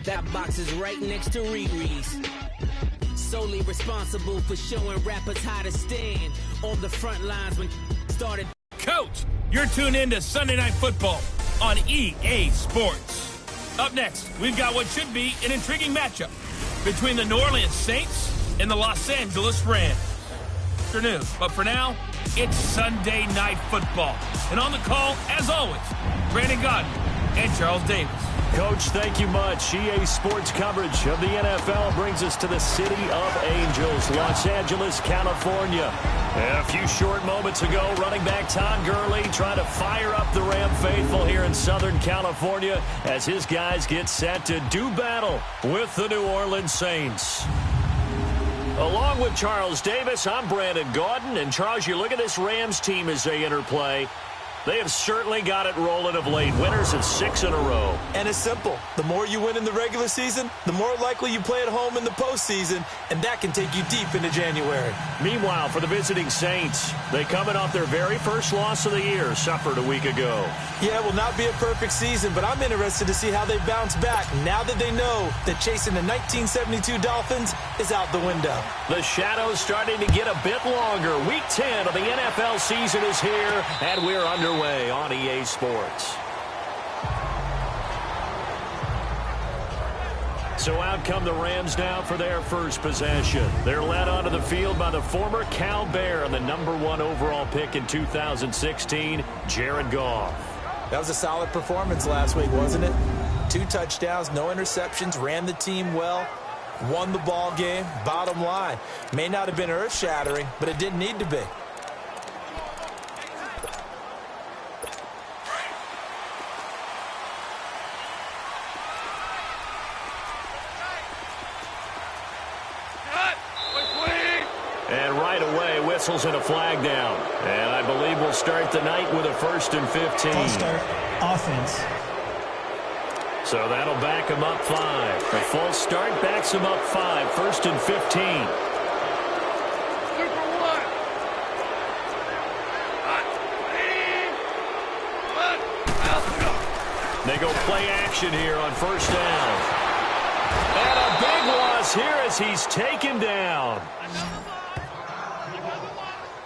That box is right next to Riri's. Solely responsible for showing rappers how to stand on the front lines when started. Coach, you're tuned in to Sunday Night Football on EA Sports. Up next, we've got what should be an intriguing matchup between the New Orleans Saints and the Los Angeles Rams. Afternoon, but for now, it's Sunday Night Football. And on the call, as always, Brandon Godden and Charles Davis. Coach, thank you much. EA Sports coverage of the NFL brings us to the City of Angels, Los Angeles, California. A few short moments ago, running back Todd Gurley trying to fire up the Ram faithful here in Southern California as his guys get set to do battle with the New Orleans Saints. Along with Charles Davis, I'm Brandon Gaudin. And Charles, you look at this Rams team as they interplay. They have certainly got it rolling of late. Winners of 6 in a row. And it's simple. The more you win in the regular season, the more likely you play at home in the postseason, and that can take you deep into January. Meanwhile, for the visiting Saints, they coming off their very first loss of the year, suffered a week ago. Yeah, it will not be a perfect season, but I'm interested to see how they bounce back now that they know that chasing the 1972 Dolphins is out the window. The shadow's starting to get a bit longer. Week 10 of the NFL season is here, and we're underway on EA Sports. So out come the Rams now for their first possession. They're led onto the field by the former Cal Bear and the #1 overall pick in 2016, Jared Goff. That was a solid performance last week, wasn't it? 2 touchdowns, no interceptions, ran the team well, won the ball game. Bottom line, may not have been earth-shattering, but it didn't need to be. And right away, whistles and a flag down. And I believe we'll start the night with a 1st and 15. False start, offense. So that'll back him up 5. The false start backs him up 5. 1st and 15. They go play action here on 1st down. And a big loss here as he's taken down.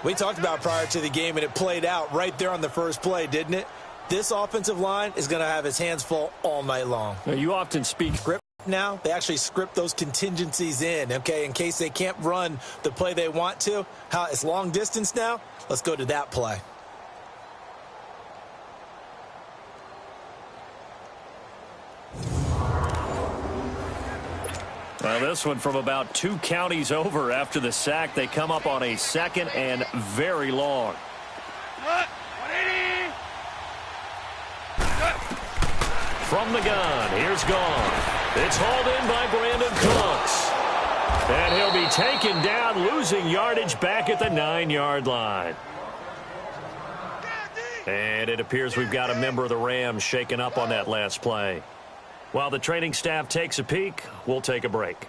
We talked about prior to the game, and it played out right there on the first play, didn't it? This offensive line is going to have his hands full all night long. Now, you often speak script now. They actually script those contingencies in, okay, in case they can't run the play they want to. How it's long distance now. Let's go to that play. Well, this one from about 2 counties over after the sack. They come up on a 2nd and very long. From the gun, here's Goff. It's hauled in by Brandon Cooks. And he'll be taken down, losing yardage back at the 9-yard line. And it appears we've got a member of the Rams shaken up on that last play. While the training staff takes a peek, we'll take a break.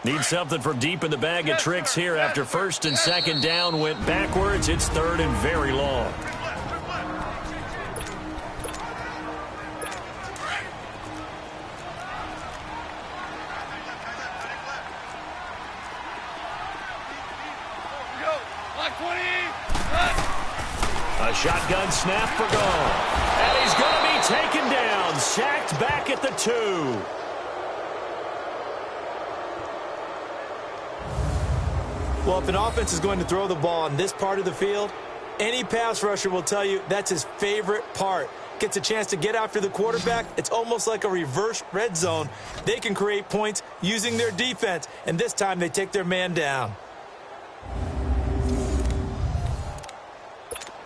Need something from deep in the bag of tricks here after 1st and 2nd down went backwards. It's 3rd and very long. A shotgun snap for Goff. And he's going to be taken down, sacked back at the 2. Well, if an offense is going to throw the ball on this part of the field, any pass rusher will tell you that's his favorite part. Gets a chance to get after the quarterback. It's almost like a reverse red zone. They can create points using their defense, and this time they take their man down.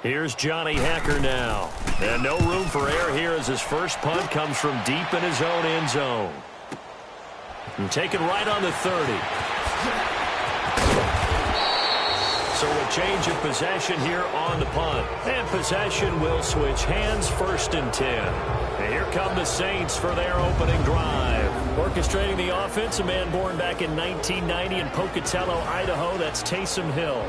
Here's Johnny Hacker now. And no room for error here as his first punt comes from deep in his own end zone. And taken right on the 30. So a change of possession here on the punt. And possession will switch hands, 1st and 10. And here come the Saints for their opening drive. Orchestrating the offense, a man born back in 1990 in Pocatello, Idaho. That's Taysom Hill.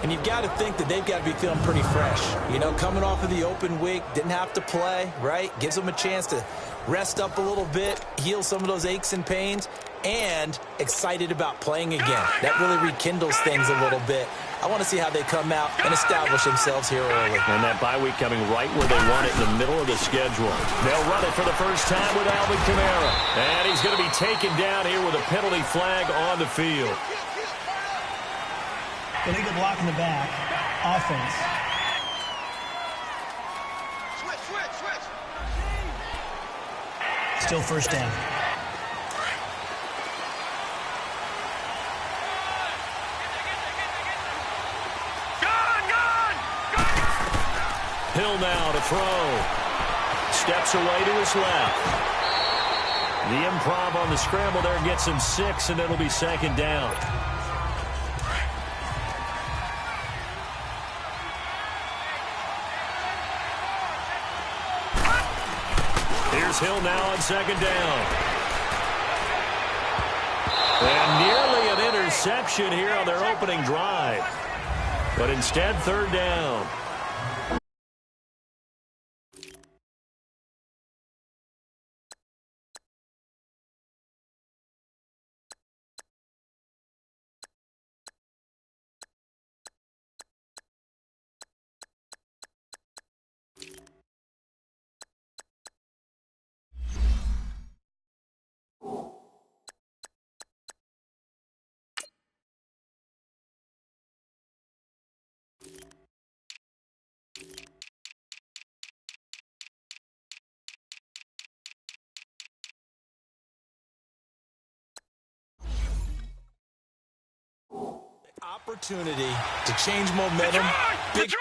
And you've got to think that they've got to be feeling pretty fresh. You know, coming off of the open week, didn't have to play, right? Gives them a chance to rest up a little bit, heal some of those aches and pains, and excited about playing again. That really rekindles things a little bit. I want to see how they come out and establish themselves here early. And that bye week coming right where they want it, in the middle of the schedule. They'll run it for the first time with Alvin Kamara. And he's going to be taken down here with a penalty flag on the field. Illegal block in the back. Offense. Switch. Still 1st down. Hill now to throw. Steps away to his left. The improv on the scramble there gets him 6, and it'll be 2nd down. Here's Hill now on 2nd down. And nearly an interception here on their opening drive. But instead, 3rd down. Opportunity to change momentum. Big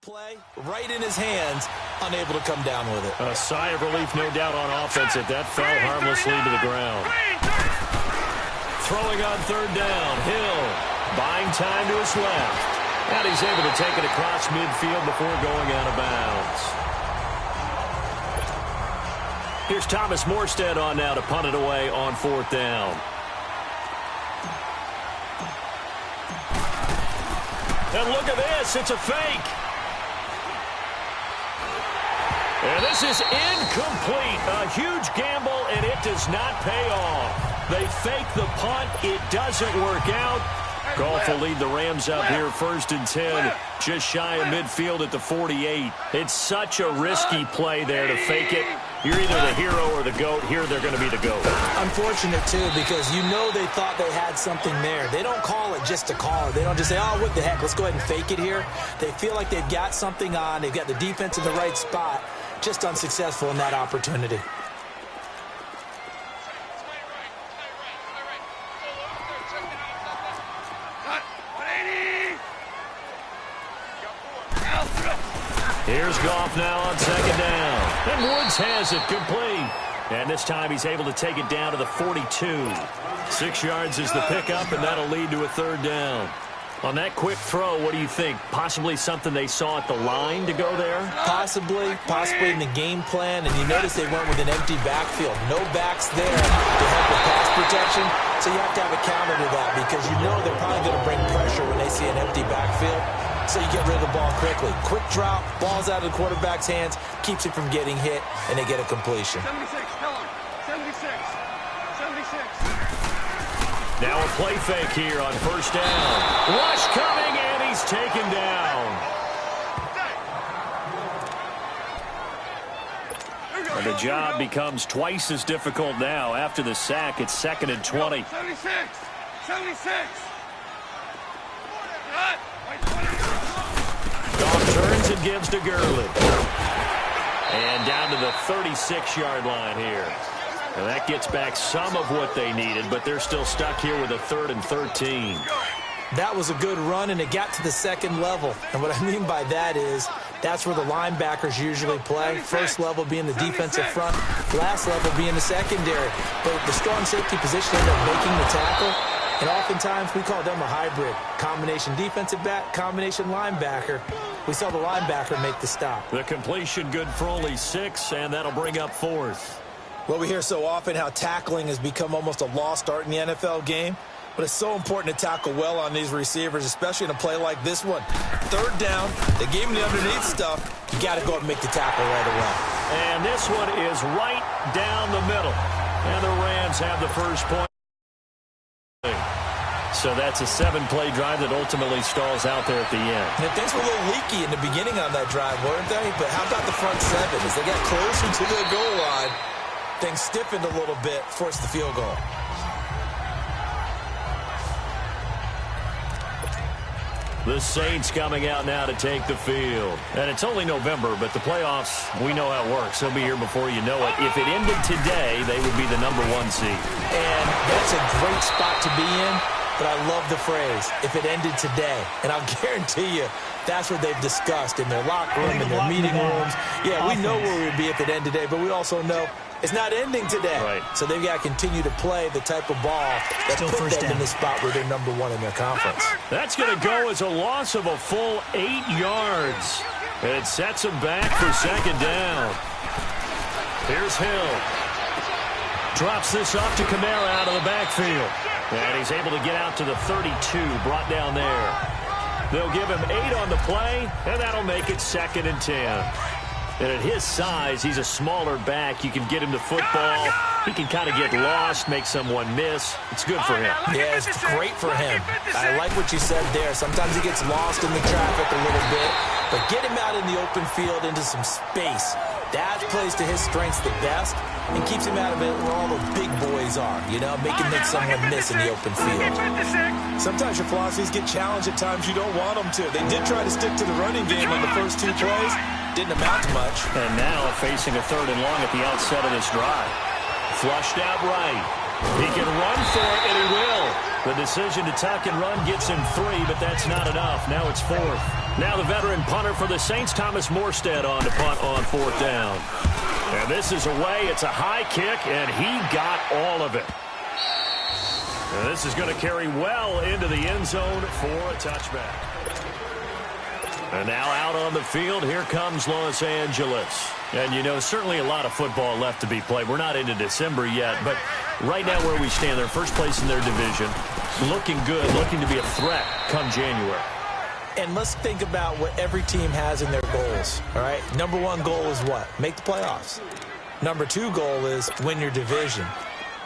play right in his hands, unable to come down with it. A sigh of relief, no doubt, on offense at that fell harmlessly to the ground. Throwing on 3rd down, Hill buying time to his left. And he's able to take it across midfield before going out of bounds. Here's Thomas Morstead on now to punt it away on 4th down. And look at this, it's a fake. And this is incomplete. A huge gamble, and it does not pay off. They fake the punt. It doesn't work out. Goff will lead the Rams up here 1st and 10, just shy of midfield at the 48. It's such a risky play there to fake it. You're either the hero or the GOAT. Here they're going to be the GOAT. Unfortunate, too, because you know they thought they had something there. They don't call it just to call it. They don't just say, oh, what the heck, let's go ahead and fake it here. They feel like they've got something on. They've got the defense in the right spot. Just unsuccessful in that opportunity. Here's Goff now on 2nd down. And Woods has it complete. And this time he's able to take it down to the 42. 6 yards is the pickup, and that'll lead to a 3rd down. On that quick throw, what do you think? Possibly something they saw at the line to go there? Possibly in the game plan. And you notice they went with an empty backfield. No backs there to help with pass protection. So you have to have a counter to that because you know they're probably going to bring pressure when they see an empty backfield. So you get rid of the ball quickly. Quick drop, ball's out of the quarterback's hands, keeps it from getting hit, and they get a completion. 76, tell him. 76. Now a play fake here on 1st down. Rush coming, and he's taken down. And the job becomes twice as difficult now. After the sack, it's 2nd and 20. 76. Goff turns and gives to Gurley. And down to the 36-yard line here. And that gets back some of what they needed, but they're still stuck here with a 3rd and 13. That was a good run, and it got to the second level. And what I mean by that is that's where the linebackers usually play. First level being the defensive front, last level being the secondary. But the strong safety position ended up making the tackle. And oftentimes we call them a hybrid. Combination defensive back, combination linebacker. We saw the linebacker make the stop. The completion good for only 6, and that'll bring up 4th. Well, we hear so often how tackling has become almost a lost art in the NFL game. But it's so important to tackle well on these receivers, especially in a play like this one. Third down, they gave him the underneath stuff. You got to go up and make the tackle right away. And this one is right down the middle. And the Rams have the first point. So that's a 7-play drive that ultimately stalls out there at the end. And things were a little leaky in the beginning on that drive, weren't they? But how about the front 7? As they got closer to the goal line, things stiffened a little bit, forced the field goal. The Saints coming out now to take the field. And it's only November, but the playoffs, we know how it works. They'll be here before you know it. If it ended today, they would be the number 1 seed. And that's a great spot to be in, but I love the phrase, if it ended today. And I'll guarantee you, that's what they've discussed in their locker room, in their meeting rooms. Yeah, we know where we'd be if it ended today, but we also know it's not ending today. Right. So they've got to continue to play the type of ball that put them in the spot where they're number 1 in their conference. That's going to go as a loss of a full 8 yards. It sets them back for second down. Here's Hill. Drops this off to Kamara out of the backfield. And he's able to get out to the 32, brought down there. They'll give him 8 on the play, and that'll make it 2nd and 10. And at his size, he's a smaller back. You can get him the football. He can kind of get lost, make someone miss. It's good for him. Yeah, it's great for him. I like what you said there. Sometimes he gets lost in the traffic a little bit. But get him out in the open field into some space. That plays to his strengths the best and keeps him out of it where all the big boys are, you know, make someone miss in the open field. Sometimes your philosophies get challenged at times you don't want them to. They did try to stick to the running game on the first 2 plays. Didn't amount to much. And now facing a 3rd and long at the outset of this drive. Flushed out right. He can run for it, and he will. The decision to tuck and run gets him 3, but that's not enough. Now it's 4th. Now the veteran punter for the Saints, Thomas Morstead, on to punt on 4th down. And this is away. It's a high kick, and he got all of it. And this is going to carry well into the end zone for a touchback. And now out on the field, here comes Los Angeles. And, you know, certainly a lot of football left to be played. We're not into December yet, but right now where we stand, they're first place in their division, looking good, looking to be a threat come January. And let's think about what every team has in their goals, all right? Number 1 goal is what? Make the playoffs. Number 2 goal is win your division.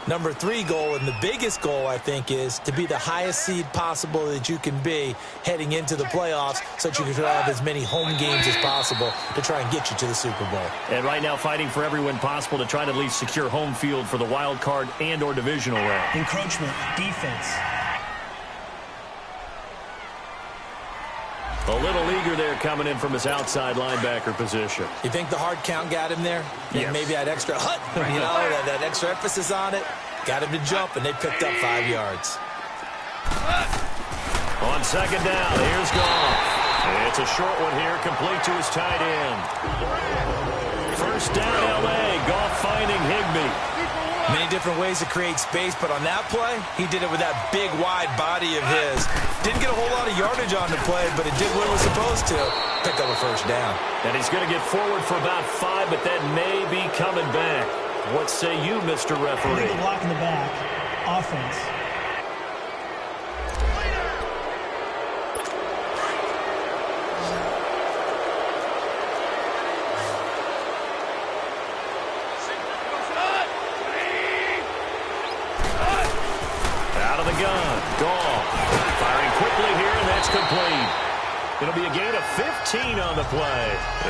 Number 3 goal, and the biggest goal, I think, is to be the highest seed possible that you can be heading into the playoffs so that you can have as many home games as possible to try and get you to the Super Bowl. And right now fighting for every win possible to try to at least secure home field for the wild card and or divisional round. Encroachment, defense. A little eager there coming in from his outside linebacker position. You think the hard count got him there? Yes. Maybe that extra you know, that extra emphasis on it. Got him to jump, and they picked up 5 yards. On 2nd down, here's Goff. It's a short one here, complete to his tight end. First down, L.A. Goff finding Higbee. Many different ways to create space, but on that play, he did it with that big, wide body of his. Didn't get a whole lot of yardage on the play, but it did what it was supposed to. Pick up a first down. And he's going to get forward for about 5, but that may be coming back. What say you, Mr. Referee? Illegal block in the back. Offense. Complete. It'll be a gain of 15 on the play.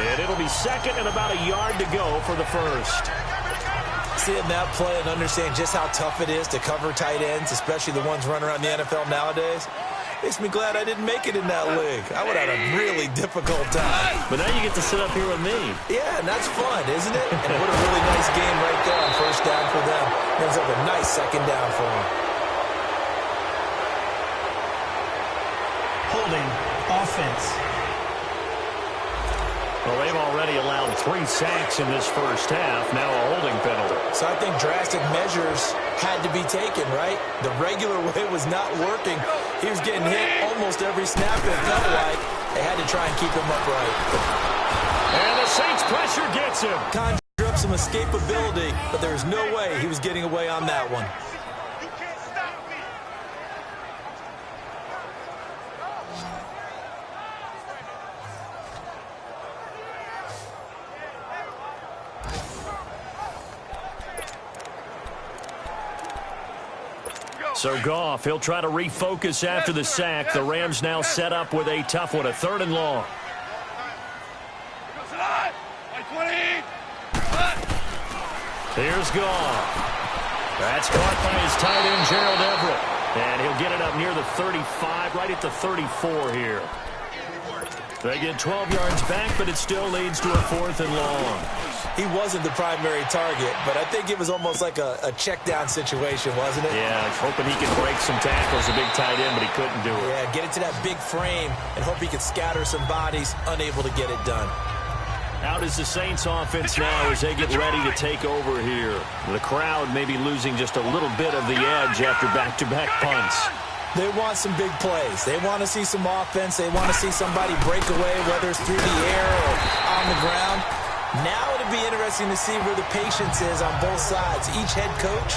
And it'll be 2nd and about a yard to go for the first. Seeing that play and understand just how tough it is to cover tight ends, especially the ones running around the NFL nowadays, makes me glad I didn't make it in that league. I would have had a really difficult time. But now you get to sit up here with me. Yeah, and that's fun, isn't it? And what a really nice game right there on first down for them. Ends up a nice 2nd down for them. Defense. Well, they've already allowed 3 sacks in this first half. Now a holding penalty. So I think drastic measures had to be taken, right? The regular way was not working. He was getting hit almost every snap, it felt like. They had to try and keep him upright. And the Saints pressure gets him. Conjure up some escapability, but there's no way he was getting away on that one. You can't stop me. So Goff, he'll try to refocus after the sack. The Rams now set up with a tough one, a 3rd and long. Here's Goff. That's caught by his tight end, Gerald Everett. And he'll get it up near the 35, right at the 34 here. They get 12 yards back, but it still leads to a 4th and long. He wasn't the primary target, but I think it was almost like a check-down situation, wasn't it? Yeah, hoping he could break some tackles, a big tight end, but he couldn't do it. Yeah, get it to that big frame and hope he could scatter some bodies, unable to get it done. Out is the Saints offense now as they get ready to take over here. The crowd may be losing just a little bit of the edge after back-to-back punts. They want some big plays. They want to see some offense. They want to see somebody break away, whether it's through the air or on the ground. Now it'll be interesting to see where the patience is on both sides. Each head coach,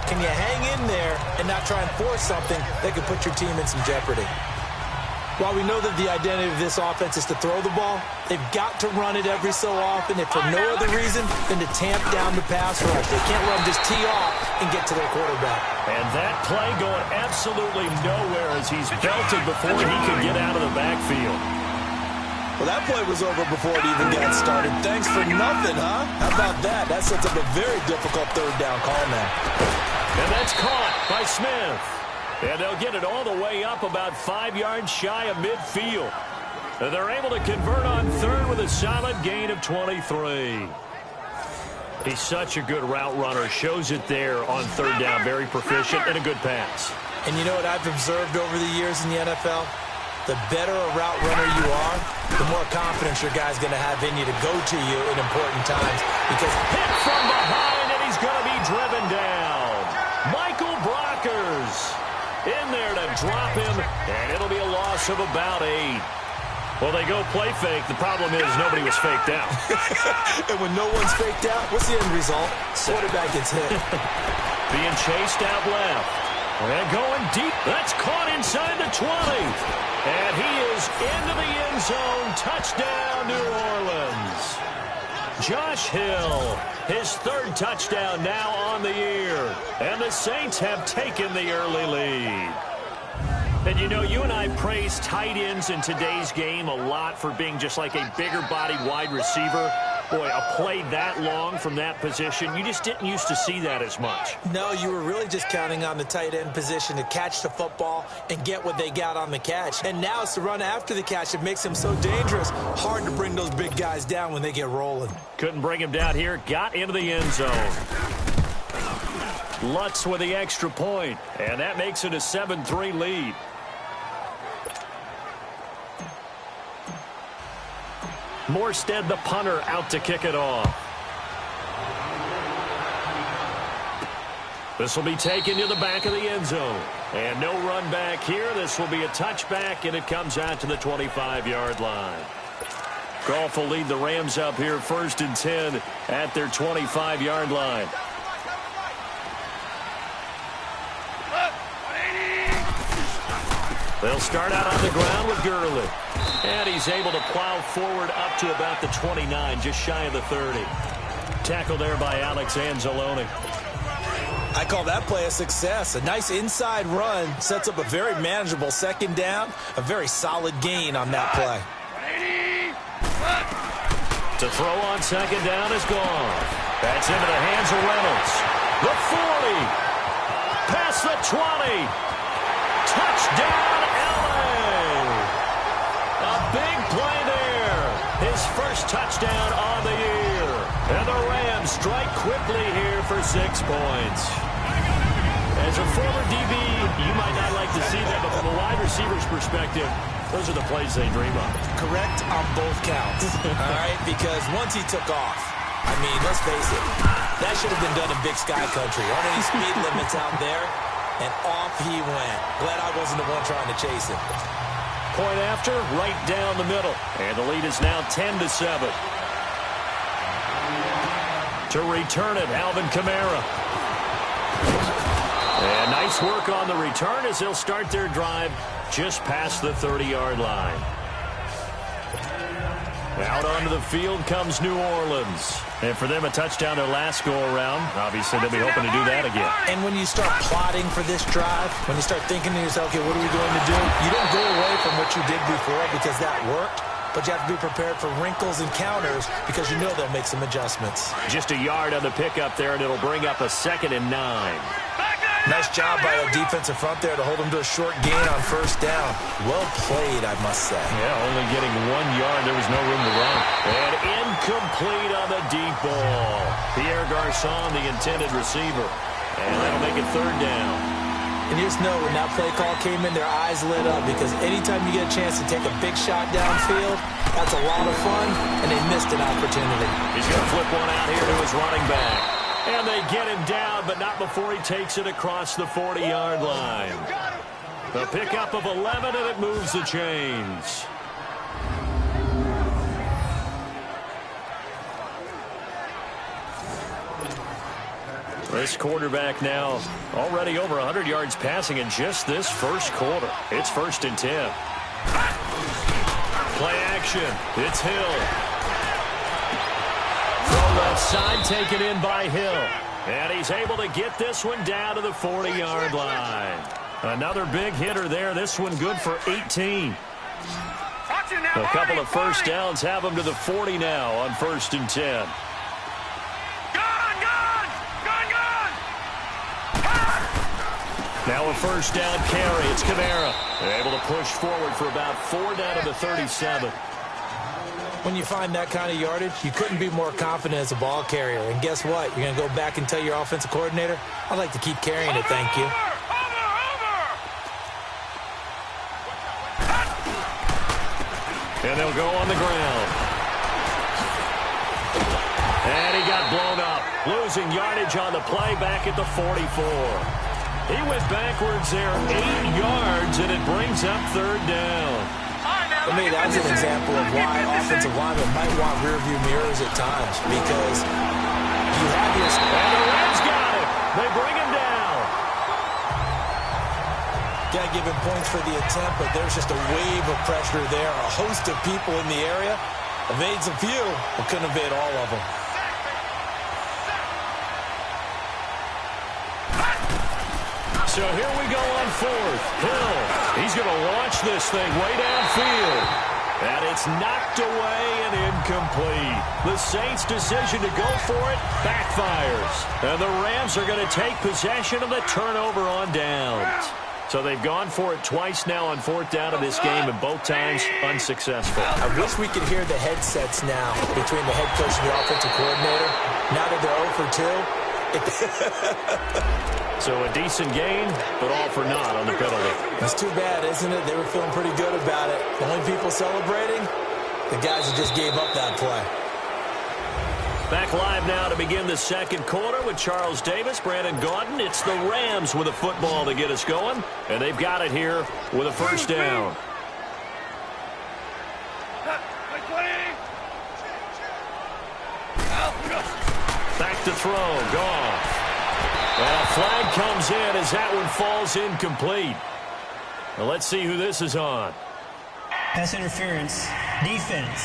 can you hang in there and not try and force something that could put your team in some jeopardy? While we know that the identity of this offense is to throw the ball, they've got to run it every so often, if for no other reason than to tamp down the pass rush. They can't let them just tee off and get to their quarterback. And that play going absolutely nowhere as he's belted before he could get out of the backfield. Well, that play was over before it even got started. Thanks for nothing, huh? How about that? That sets up a very difficult 3rd down call now. And that's caught by Smith. And they'll get it all the way up about 5 yards shy of midfield. And they're able to convert on 3rd with a solid gain of 23. He's such a good route runner. Shows it there on 3rd down. Very proficient and a good pass. And you know what I've observed over the years in the NFL? The better a route runner you are, the more confidence your guy's going to have in you to go to you in important times. Because hit from behind, and he's going to be driven down. Michael Brockers in there to drop him, and it'll be a loss of about 8. Well, they go play fake. The problem is nobody was faked out. And when no one's faked out, what's the end result? Quarterback gets hit. Being chased out left. And going deep. That's caught inside the 20. And he is into the end zone. Touchdown, New Orleans. Josh Hill, his 3rd touchdown now on the year. And the Saints have taken the early lead. And you know, you and I praise tight ends in today's game a lot for being just like a bigger-bodied wide receiver. Boy, a play that long from that position, you just didn't used to see that as much. No, you were really just counting on the tight end position to catch the football and get what they got on the catch. And now it's the run after the catch that makes him so dangerous. Hard to bring those big guys down when they get rolling. Couldn't bring him down here. Got into the end zone. Lutz with the extra point. And that makes it a 7-3 lead. Morstead, the punter, out to kick it off. This will be taken to the back of the end zone. And no run back here. This will be a touchback, and it comes out to the 25-yard line. Goff will lead the Rams up here 1st and 10 at their 25-yard line. They'll start out on the ground with Gurley. And he's able to plow forward up to about the 29, just shy of the 30. Tackled there by Alex Anzalone. I call that play a success. A nice inside run sets up a very manageable 2nd down. A very solid gain on that play. To throw on 2nd down is gone. That's into the hands of Reynolds. The 40. Past the 20. Touchdown, LA. A big play there. His 1st touchdown on the year. And the Rams strike quickly here for 6 points. As As a former DB, you might not like to see that, but from a wide receiver's perspective, those are the plays they dream of. Correct on both counts. All right, because once he took off, I mean, let's face it, that should have been done in Big Sky Country. Aren't any speed limits out there? And off he went. Glad I wasn't the one trying to chase him. Point after, right down the middle. And the lead is now 10-7. To return it, Alvin Kamara. And nice work on the return as they'll start their drive just past the 30-yard line. Out onto the field comes New Orleans. And for them, a touchdown their last go-around. Obviously, they'll be hoping to do that again. And when you start plotting for this drive, when you start thinking to yourself, okay, what are we going to do? You don't go away from what you did before because that worked. But you have to be prepared for wrinkles and counters because you know they'll make some adjustments. Just a yard on the pickup there, and it'll bring up a 2nd and 9. Nice job by the defensive front there to hold them to a short gain on first down. Well played, I must say. Yeah, only getting 1 yard. There was no room to run. And incomplete on the deep ball. Pierre Garçon, the intended receiver. And that'll make it 3rd down. And you just know when that play call came in, their eyes lit up because anytime you get a chance to take a big shot downfield, that's a lot of fun, and they missed an opportunity. He's going to flip one out here to his running back. And they get him down, but not before he takes it across the 40-yard line. The pickup of 11, and it moves the chains. This quarterback now already over 100 yards passing in just this first quarter. It's 1st and 10. Play action. It's Hill. Throw left side, taken in by Hill. And he's able to get this one down to the 40-yard line. Another big hitter there. This one good for 18. A couple of first downs have him to the 40 now on 1st and 10. Now a first down carry. It's Kamara. They're able to push forward for about 4 down to the 37. When you find that kind of yardage, you couldn't be more confident as a ball carrier. And guess what? You're going to go back and tell your offensive coordinator, I'd like to keep carrying it, thank you. And they'll go on the ground. And he got blown up. Losing yardage on the play back at the 44. He went backwards there 8 yards, and it brings up 3rd down. For me, that's an example of why offensive linemen might want rearview mirrors at times because you have your... And the Rams got it. They bring him down. Got to give him points for the attempt, but there's just a wave of pressure there. A host of people in the area. Evades a few, but couldn't evade all of them. So here we go on 4th. Hill, he's going to launch this thing way downfield. And it's knocked away and incomplete. The Saints' decision to go for it backfires. And the Rams are going to take possession of the turnover on downs. So they've gone for it twice now on 4th down of this game, and both times unsuccessful. I wish we could hear the headsets now between the head coach and the offensive coordinator. Now that they're 0 for 2. So a decent gain, but all for naught on the penalty. It's too bad, isn't it? They were feeling pretty good about it. The only people celebrating, the guys that just gave up that play. Back live now to begin the 2nd quarter with Charles Davis, Brandon Gaudin. It's the Rams with a football to get us going, and they've got it here with a first down. Back to throw, Goff. And a flag comes in as that one falls incomplete. Well, let's see who this is on. Pass interference. Defense.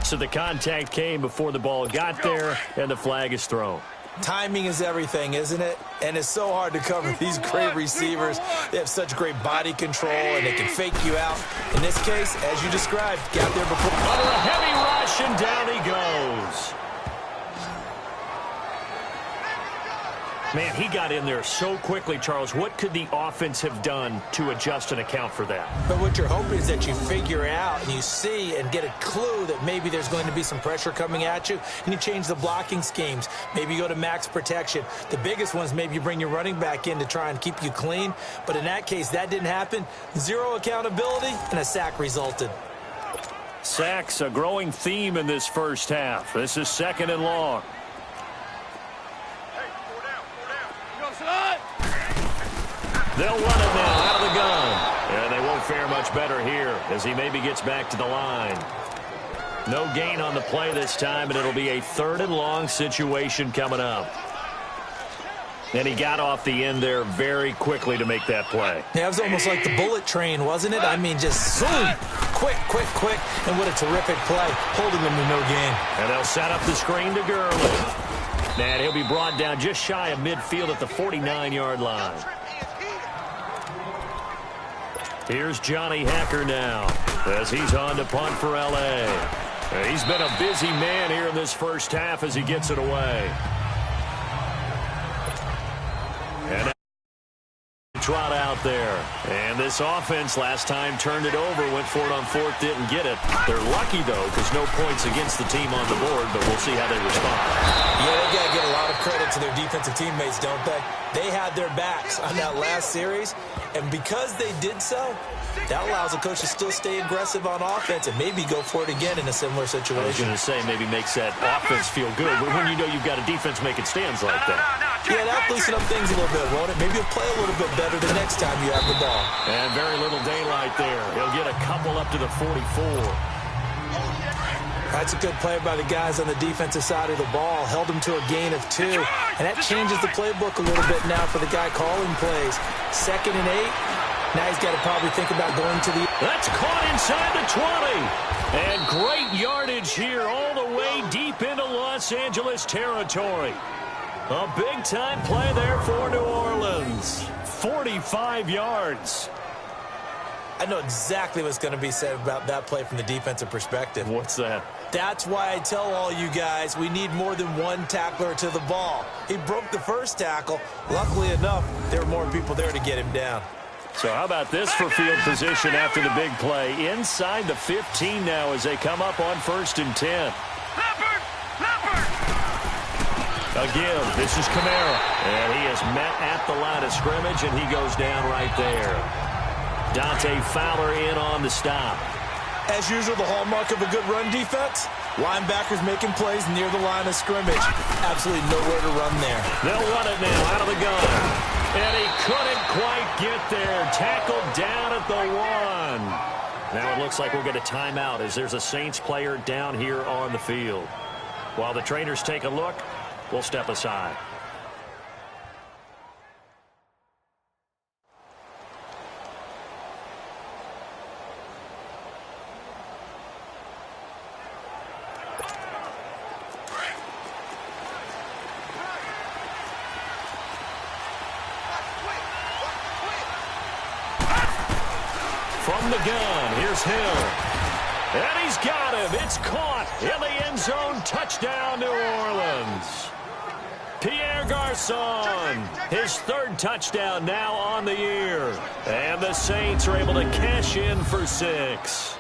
So the contact came before the ball got there, and the flag is thrown. Timing is everything, isn't it? And it's so hard to cover these great receivers. They have such great body control, and they can fake you out. In this case, as you described, got there before. Under a heavy rush, and down he goes. Man, he got in there so quickly, Charles. What could the offense have done to adjust and account for that? But what you're hoping is that you figure out and you see and get a clue that maybe there's going to be some pressure coming at you, and you change the blocking schemes. Maybe you go to max protection. The biggest ones, maybe you bring your running back in to try and keep you clean. But in that case, that didn't happen. Zero accountability, and a sack resulted. Sacks, a growing theme in this first half. This is 2nd and long. They'll run it now out of the gun. And they won't fare much better here as he maybe gets back to the line. No gain on the play this time, and it'll be a 3rd and long situation coming up. And he got off the end there very quickly to make that play. Yeah, it was almost like the bullet train, wasn't it? I mean, just zoom, quick, and what a terrific play, holding them to no gain. And they'll set up the screen to Gurley. And he'll be brought down just shy of midfield at the 49-yard line. Here's Johnny Hacker now as he's on to punt for L.A. He's been a busy man here in this first half as he gets it away. And trot out there. And this offense last time turned it over, went for it on 4th, didn't get it. They're lucky, though, because no points against the team on the board, but we'll see how they respond. Yeah, they got to give a lot of credit to their defensive teammates, don't they? They had their backs on that last series, and because they did so, that allows the coach to still stay aggressive on offense and maybe go for it again in a similar situation. I was going to say maybe makes that offense feel good, but when you know you've got a defense making stands like that. Yeah, that'll loosen up things a little bit, won't it? Maybe you'll play a little bit better the next time you have the ball. And very little daylight there. He'll get a couple up to the 44. That's a good play by the guys on the defensive side of the ball. Held them to a gain of 2. And that changes the playbook a little bit now for the guy calling plays. 2nd and 8. Now he's got to probably think about going to the... That's caught inside the 20. And great yardage here all the way deep into Los Angeles territory. A big-time play there for New Orleans. 45 yards. I know exactly what's going to be said about that play from the defensive perspective. What's that? That's why I tell all you guys we need more than one tackler to the ball. He broke the first tackle. Luckily enough, there were more people there to get him down. So how about this for field position after the big play? Inside the 15 now as they come up on 1st and 10. Again, this is Kamara. And he is met at the line of scrimmage, and he goes down right there. Dante Fowler in on the stop. As usual, the hallmark of a good run defense, linebackers making plays near the line of scrimmage. Absolutely nowhere to run there. They'll run it now out of the gun. And he couldn't quite get there. Tackled down at the 1. Now it looks like we'll get a timeout as there's a Saints player down here on the field. While the trainers take a look, we'll step aside. From the gun, here's Hill. And he's got him. It's caught in the end zone. Touchdown, New Orleans. Pierre Garçon, his 3rd touchdown now on the year. And the Saints are able to cash in for 6.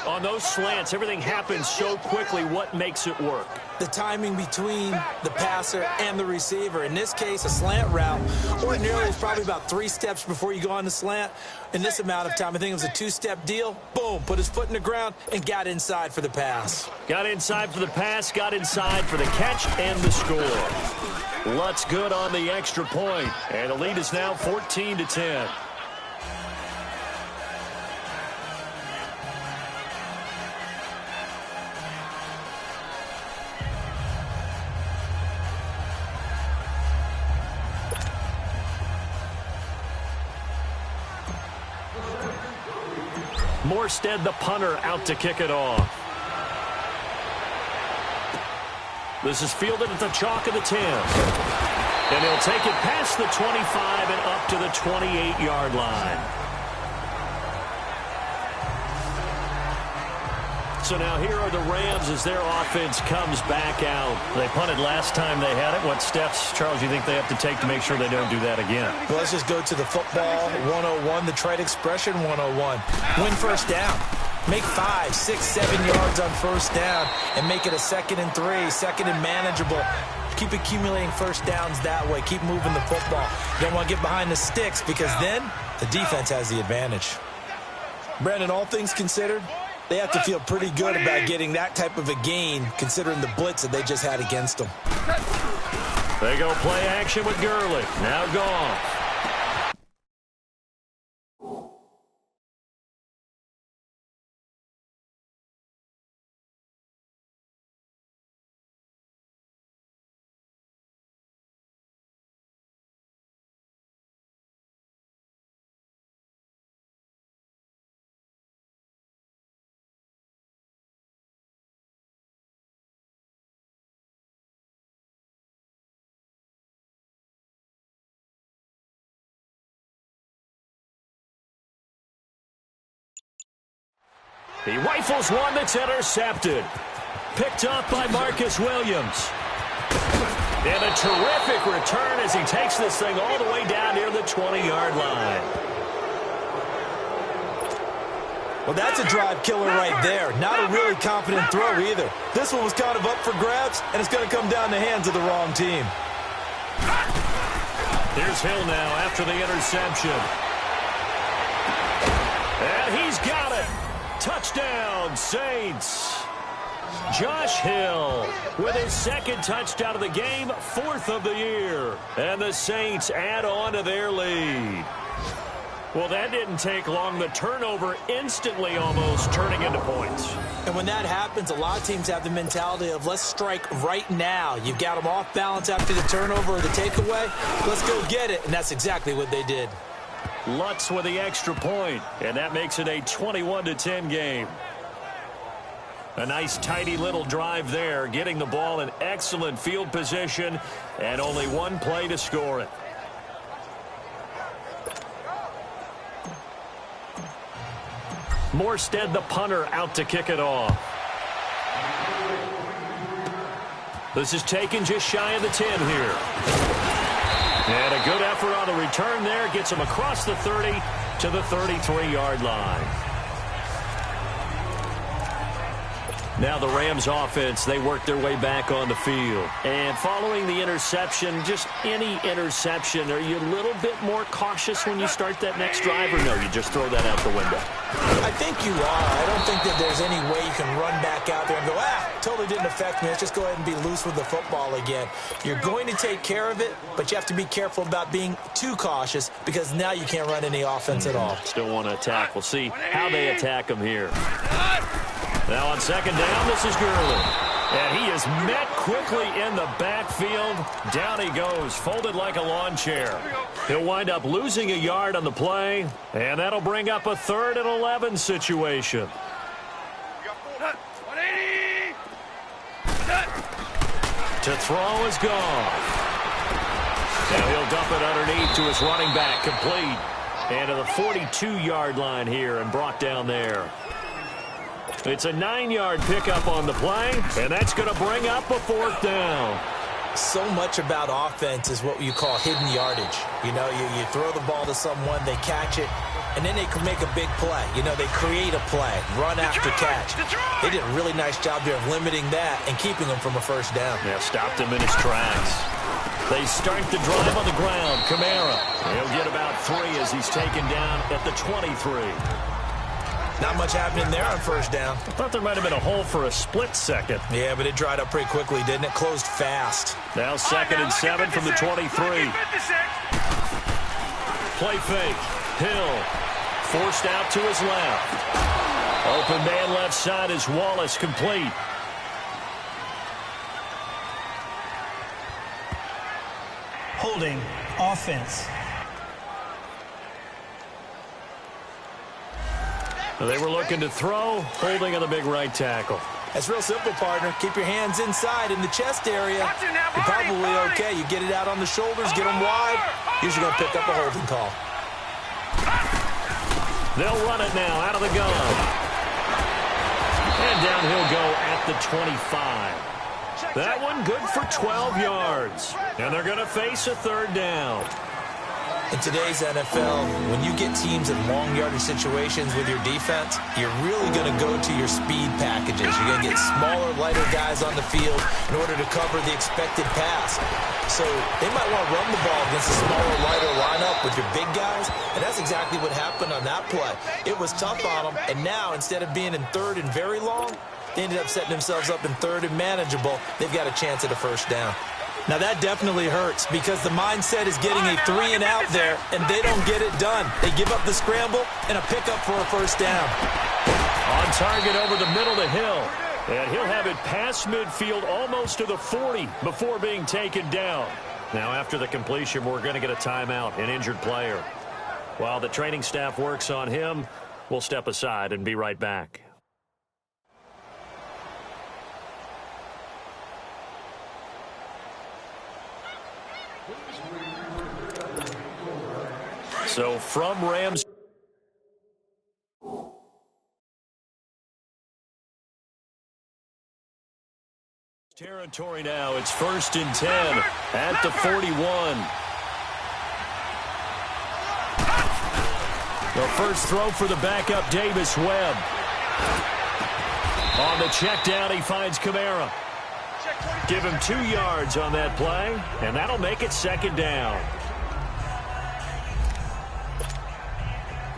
On those slants, everything happens so quickly. What makes it work? The timing between the passer and the receiver. In this case, a slant route. Ordinarily, it's probably about 3 steps before you go on the slant. In this amount of time, I think it was a 2-step deal. Boom, put his foot in the ground and got inside for the pass. Got inside for the pass, got inside for the catch and the score. Lutz good on the extra point. And the lead is now 14-10. Morstead, the punter, out to kick it off. This is fielded at the chalk of the 10. And he'll take it past the 25 and up to the 28-yard line. So now here are the Rams as their offense comes back out. They punted last time they had it. What steps, Charles, you think they have to take to make sure they don't do that again? Well, let's just go to the football 101, the trade expression 101. Win first down. Make 5, 6, 7 yards on first down and make it a 2nd and 3, 2nd and manageable. Keep accumulating first downs that way. Keep moving the football. You don't want to get behind the sticks because then the defense has the advantage. Brandon, all things considered, they have to feel pretty good about getting that type of a gain considering the blitz that they just had against them. They go play action with Gurley. Now gone. He rifles one that's intercepted. Picked up by Marcus Williams. And a terrific return as he takes this thing all the way down near the 20-yard line. Well, that's a drive killer right there. Not a really confident throw either. This one was kind of up for grabs, and it's going to come down in the hands of the wrong team. Here's Hill now after the interception. And he's got it. Touchdown, Saints. Josh Hill with his 2nd touchdown of the game, 4th of the year. And the Saints add on to their lead. Well, that didn't take long. The turnover instantly almost turning into points. And when that happens, a lot of teams have the mentality of let's strike right now. You've got them off balance after the turnover or the takeaway. Let's go get it. And that's exactly what they did. Lutz with the extra point, and that makes it a 21-10 game. A nice, tidy little drive there, getting the ball in excellent field position, and only one play to score it. Morstead, the punter, out to kick it off. This is taken just shy of the 10 here. And a good effort on the return there. Gets him across the 30 to the 33-yard line. Now the Rams offense, they work their way back on the field. And following the interception, just any interception, are you a little bit more cautious when you start that next drive, or no, you just throw that out the window? I think you are. I don't think that there's any way you can run back out there and go, totally didn't affect me. Let's just go ahead and be loose with the football again. You're going to take care of it, but you have to be careful about being too cautious because now you can't run any offense at all. Still want to attack. We'll see how they attack them here. Now on 2nd down, this is Gurley. And he is met quickly in the backfield. Down he goes, folded like a lawn chair. He'll wind up losing a yard on the play, and that'll bring up a 3rd and 11 situation. To throw is gone. Now he'll dump it underneath to his running back, complete. And to the 42-yard line here and brought down there. It's a 9-yard pickup on the play, and that's going to bring up a 4th down. So much about offense is what you call hidden yardage. You know, you throw the ball to someone, they catch it, and then they can make a big play. You know, they create a play, run after catch. They did a really nice job there of limiting that and keeping him from a 1st down. Yeah, stopped him in his tracks. They start the drive on the ground. Kamara, he'll get about 3 as he's taken down at the 23. Not much happening there on 1st down. I thought there might have been a hole for a split second. Yeah, but it dried up pretty quickly, didn't it? Closed fast. Now 2nd and 7 from the 23. Play fake. Hill forced out to his left. Open man left side is Wallace, complete. Holding offense. They were looking to throw, holding on the big right tackle. That's real simple, partner. Keep your hands inside in the chest area. You're probably okay. You get it out on the shoulders, get them wide. Usually going to pick up a holding call. They'll run it now out of the gun. And And down he'll go at the 25. That one good for 12 yards. And they're going to face a third down. In today's NFL, when you get teams in long yardage situations with your defense, you're really going to go to your speed packages. You're going to get smaller, lighter guys on the field in order to cover the expected pass. So they might want to run the ball against a smaller, lighter lineup with your big guys, and that's exactly what happened on that play. It was tough on them, and now instead of being in third and very long, they ended up setting themselves up in third and manageable. They've got a chance at a first down. Now, that definitely hurts because the mindset is getting a 3-and-out there, and they don't get it done. They give up the scramble and a pickup for a first down. On target over the middle to Hill. And he'll have it past midfield almost to the 40 before being taken down. Now, after the completion, we're going to get a timeout, an injured player. While the training staff works on him, we'll step aside and be right back. So from Rams territory now, it's 1st and 10 at the 41. The first throw for the backup, Davis Webb. On the check down, he finds Kamara. Give him 2 yards on that play, and that'll make it 2nd down.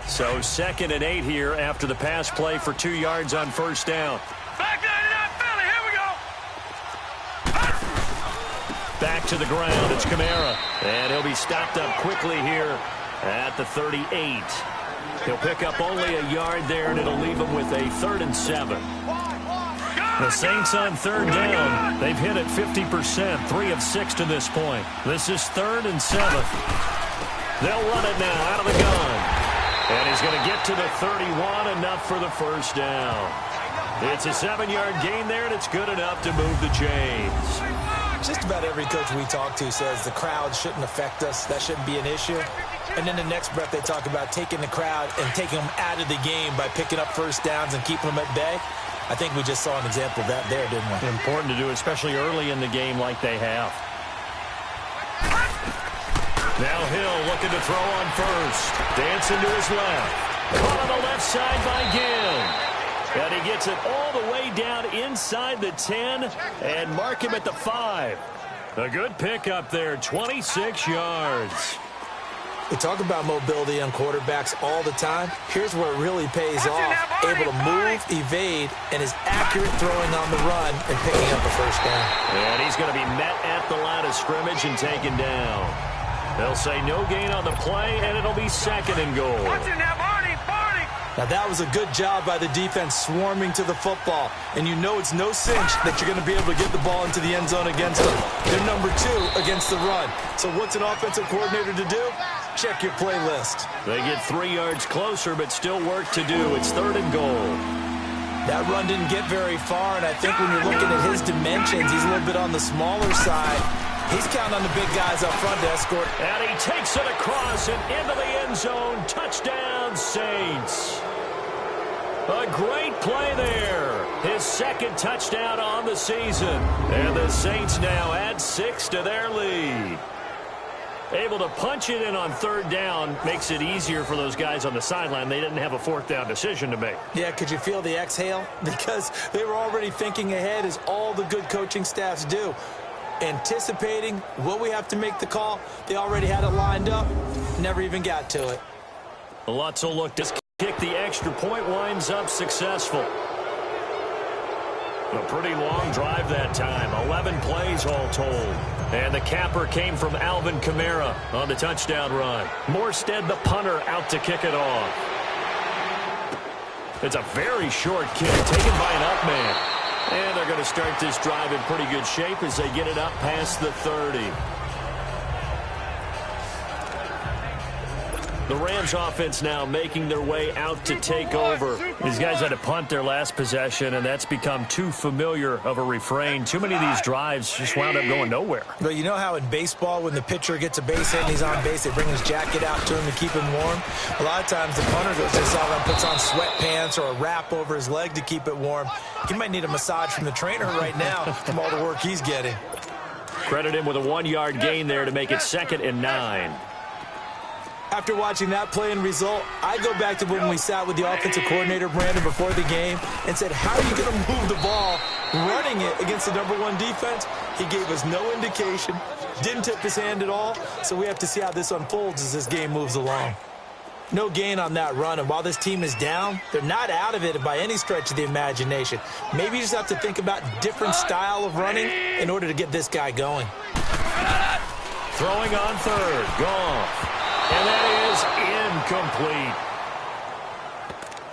So 2nd and 8 here after the pass play for 2 yards on first down. Back to Philly, here we go. Back to the ground, it's Kamara. And he'll be stopped up quickly here at the 38. He'll pick up only a yard there, and it'll leave him with a 3rd and 7. The Saints on 3rd down. They've hit it 50%, 3 of 6 to this point. This is 3rd and 7. They'll run it now out of the gun. And he's going to get to the 31, enough for the first down. It's a 7-yard gain there, and it's good enough to move the chains. Just about every coach we talk to says the crowd shouldn't affect us. That shouldn't be an issue. And then the next breath they talk about taking the crowd and taking them out of the game by picking up first downs and keeping them at bay. I think we just saw an example of that there, didn't we? Important to do, especially early in the game like they have. Now Hill looking to throw on first. Dancing to his left. Caught on the left side by Gill. And he gets it all the way down inside the 10 and mark him at the 5. A good pickup there, 26 yards. We talk about mobility on quarterbacks all the time. Here's where it really pays off. Able to move, evade, and is accurate throwing on the run and picking up a first down. And he's going to be met at the line of scrimmage and taken down. They'll say no gain on the play, and it'll be 2nd and goal. Now, that was a good job by the defense swarming to the football. And you know it's no cinch that you're going to be able to get the ball into the end zone against them. They're number 2 against the run. So what's an offensive coordinator to do? Check your playlist. They get 3 yards closer, but still work to do. It's 3rd and goal. That run didn't get very far, and I think when you're looking at his dimensions, he's a little bit on the smaller side. He's counting on the big guys up front to escort. And he takes it across and into the end zone. Touchdown, Saints. A great play there. His 2nd touchdown on the season. And the Saints now add 6 to their lead. Able to punch it in on 3rd down makes it easier for those guys on the sideline. They didn't have a 4th down decision to make. Yeah, could you feel the exhale? Because they were already thinking ahead, as all the good coaching staffs do. Anticipating what we have to make the call. They already had it lined up. Never even got to it. Lutz will look to kick the extra point, winds up successful. A pretty long drive that time. 11 plays all told. And the capper came from Alvin Kamara on the touchdown run. Morstead, the punter, out to kick it off. It's a very short kick taken by an up man. And they're going to start this drive in pretty good shape as they get it up past the 30. The Rams offense now making their way out to take over. These guys had to punt their last possession, and that's become too familiar of a refrain. Too many of these drives just wound up going nowhere. But you know how in baseball, when the pitcher gets a base hit and he's on base, they bring his jacket out to him to keep him warm? A lot of times the punter goes to out and puts on sweatpants or a wrap over his leg to keep it warm. He might need a massage from the trainer right now from all the work he's getting. Credit him with a 1-yard gain there to make it 2nd and 9. After watching that play and result, I go back to when we sat with the offensive coordinator, Brandon, before the game and said, how are you going to move the ball running it against the #1 defense? He gave us no indication, didn't tip his hand at all, so we have to see how this unfolds as this game moves along. No gain on that run, and while this team is down, they're not out of it by any stretch of the imagination. Maybe you just have to think about different style of running in order to get this guy going. Throwing on 3rd, Goff. And that is incomplete.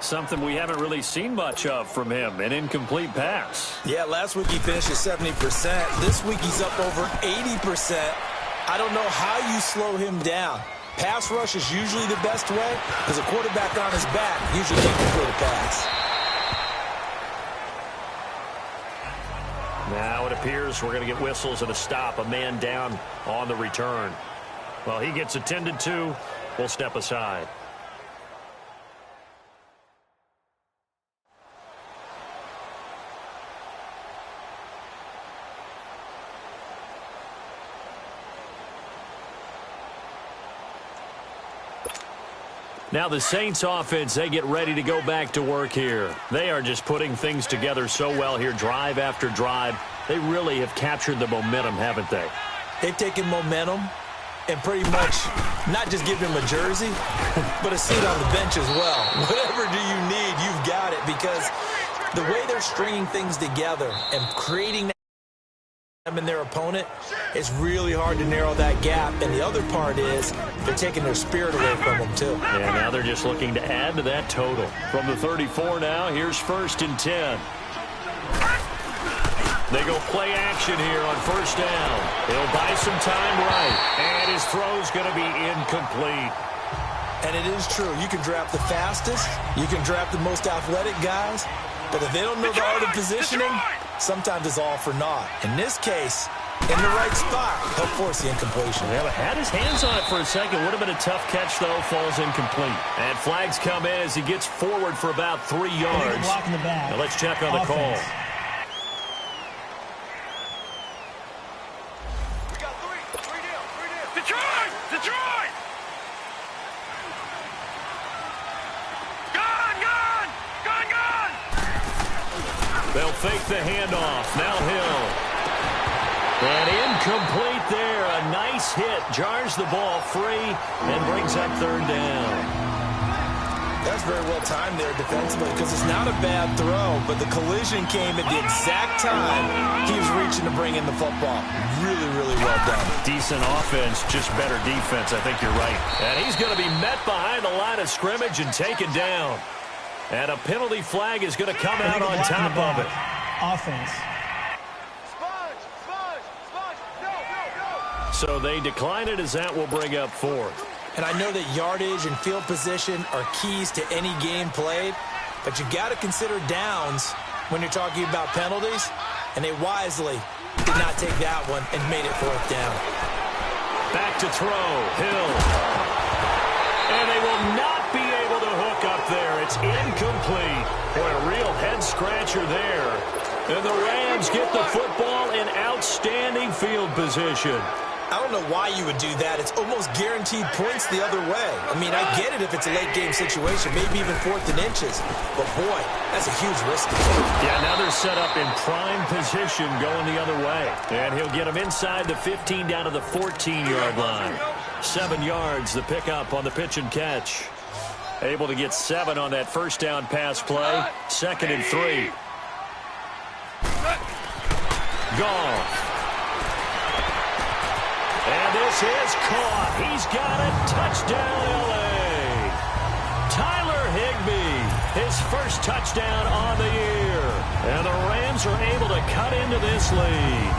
Something we haven't really seen much of from him, an incomplete pass. Yeah, last week he finished at 70%. This week he's up over 80%. I don't know how you slow him down. Pass rush is usually the best way because a quarterback on his back usually can't complete a pass. Now it appears we're going to get whistles and a stop, a man down on the return. Well, he gets attended to. We'll step aside. Now the Saints offense, they get ready to go back to work here. They are just putting things together so well here, drive after drive. They really have captured the momentum, haven't they? They've taken momentum and pretty much not just give him a jersey, but a seat on the bench as well. Whatever do you need, you've got it, because the way they're stringing things together and creating them and their opponent, it's really hard to narrow that gap. And the other part is they're taking their spirit away from them, too. And now they're just looking to add to that total. From the 34 now, here's 1st and 10. They go play action here on 1st down. He'll buy some time right. And his throw's going to be incomplete. And it is true. You can draft the fastest. You can draft the most athletic guys. But if they don't know the art of positioning, sometimes it's all for naught. In this case, in the right spot, he'll force the incompletion. Yeah, but had his hands on it for a second. Would have been a tough catch, though. Falls incomplete. And flags come in as he gets forward for about 3 yards. Blocking the back. Now let's check on the call. Detroit! Gone! They'll fake the handoff. Now Hill. And incomplete there. A nice hit. Jars the ball free and brings up 3rd down. That's very well timed there defensively, because it's not a bad throw, but the collision came at the exact time he was reaching to bring in the football. Really, really well done. Decent offense, just better defense. I think you're right. And he's going to be met behind the line of scrimmage and taken down. And a penalty flag is going to come out on top of it. Offense. No. So they decline it as that will bring up 4th. And I know that yardage and field position are keys to any game played, but you got to consider downs when you're talking about penalties, and they wisely did not take that one and made it 4th down. Back to throw. Hill. And they will not be able to hook up there. It's incomplete. Boy, a real head-scratcher there. And the Rams get the football in outstanding field position. I don't know why you would do that. It's almost guaranteed points the other way. I mean, I get it if it's a late-game situation, maybe even 4th and inches. But, boy, that's a huge risk to take. Yeah, now they're set up in prime position going the other way. And he'll get them inside the 15 down to the 14-yard line. 7 yards, the pickup on the pitch and catch. Able to get 7 on that 1st down pass play. 2nd and 3. Goff. And this is caught. He's got it. Touchdown, L.A. Tyler Higbee, his first touchdown on the year. And the Rams are able to cut into this lead.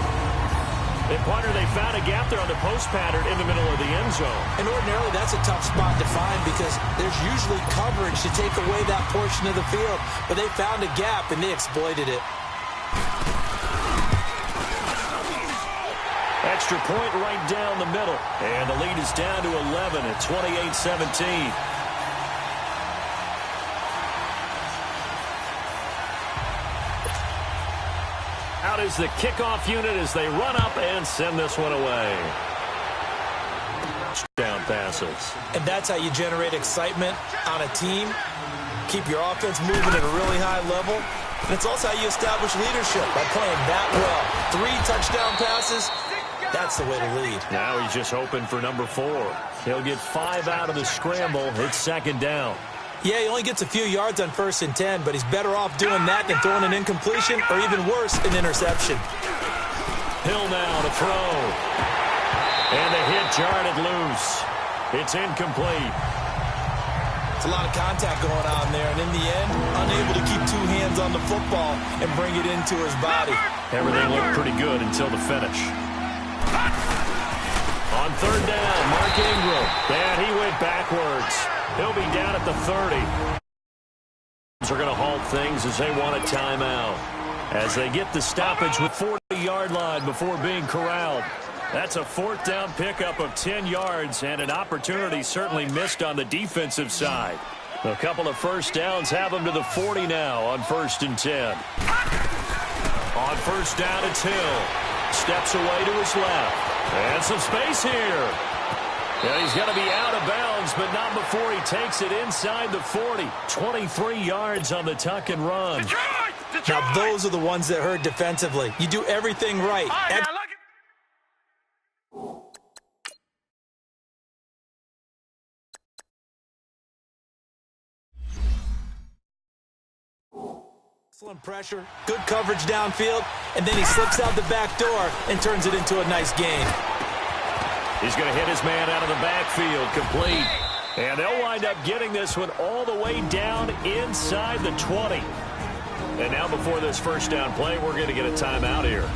The punter, they found a gap there on the post pattern in the middle of the end zone. And ordinarily, that's a tough spot to find because there's usually coverage to take away that portion of the field. But they found a gap, and they exploited it. Extra point right down the middle. And the lead is down to 11 at 28-17. Out is the kickoff unit as they run up and send this one away. Down passes. And that's how you generate excitement on a team. Keep your offense moving at a really high level. And it's also how you establish leadership by playing that well. 3 touchdown passes, that's the way to lead. Now he's just hoping for number 4. He'll get 5 out of the scramble. It's second down. Yeah, he only gets a few yards on 1st and 10, but he's better off doing that than throwing an incompletion or even worse, an interception. Hill now to throw. And the hit jarred it loose. It's incomplete. It's a lot of contact going on there, and in the end, unable to keep 2 hands on the football and bring it into his body. Everything looked pretty good until the finish. On 3rd down, Mark Ingram. And he went backwards. He'll be down at the 30. They're going to halt things as they want a timeout. As they get the stoppage with 40-yard line before being corralled. That's a 4th down pickup of 10 yards and an opportunity certainly missed on the defensive side. A couple of first downs have them to the 40 now on 1st and 10. On 1st down, it's Hill. Steps away to his left. And some space here. And he's going to be out of bounds, but not before he takes it inside the 40. 23 yards on the tuck and run. Now, those are the ones that hurt defensively. You do everything right. Excellent pressure, good coverage downfield, and then he slips out the back door and turns it into a nice gain. He's going to hit his man out of the backfield, complete. And they'll wind up getting this one all the way down inside the 20. And now before this first down play, we're going to get a timeout here,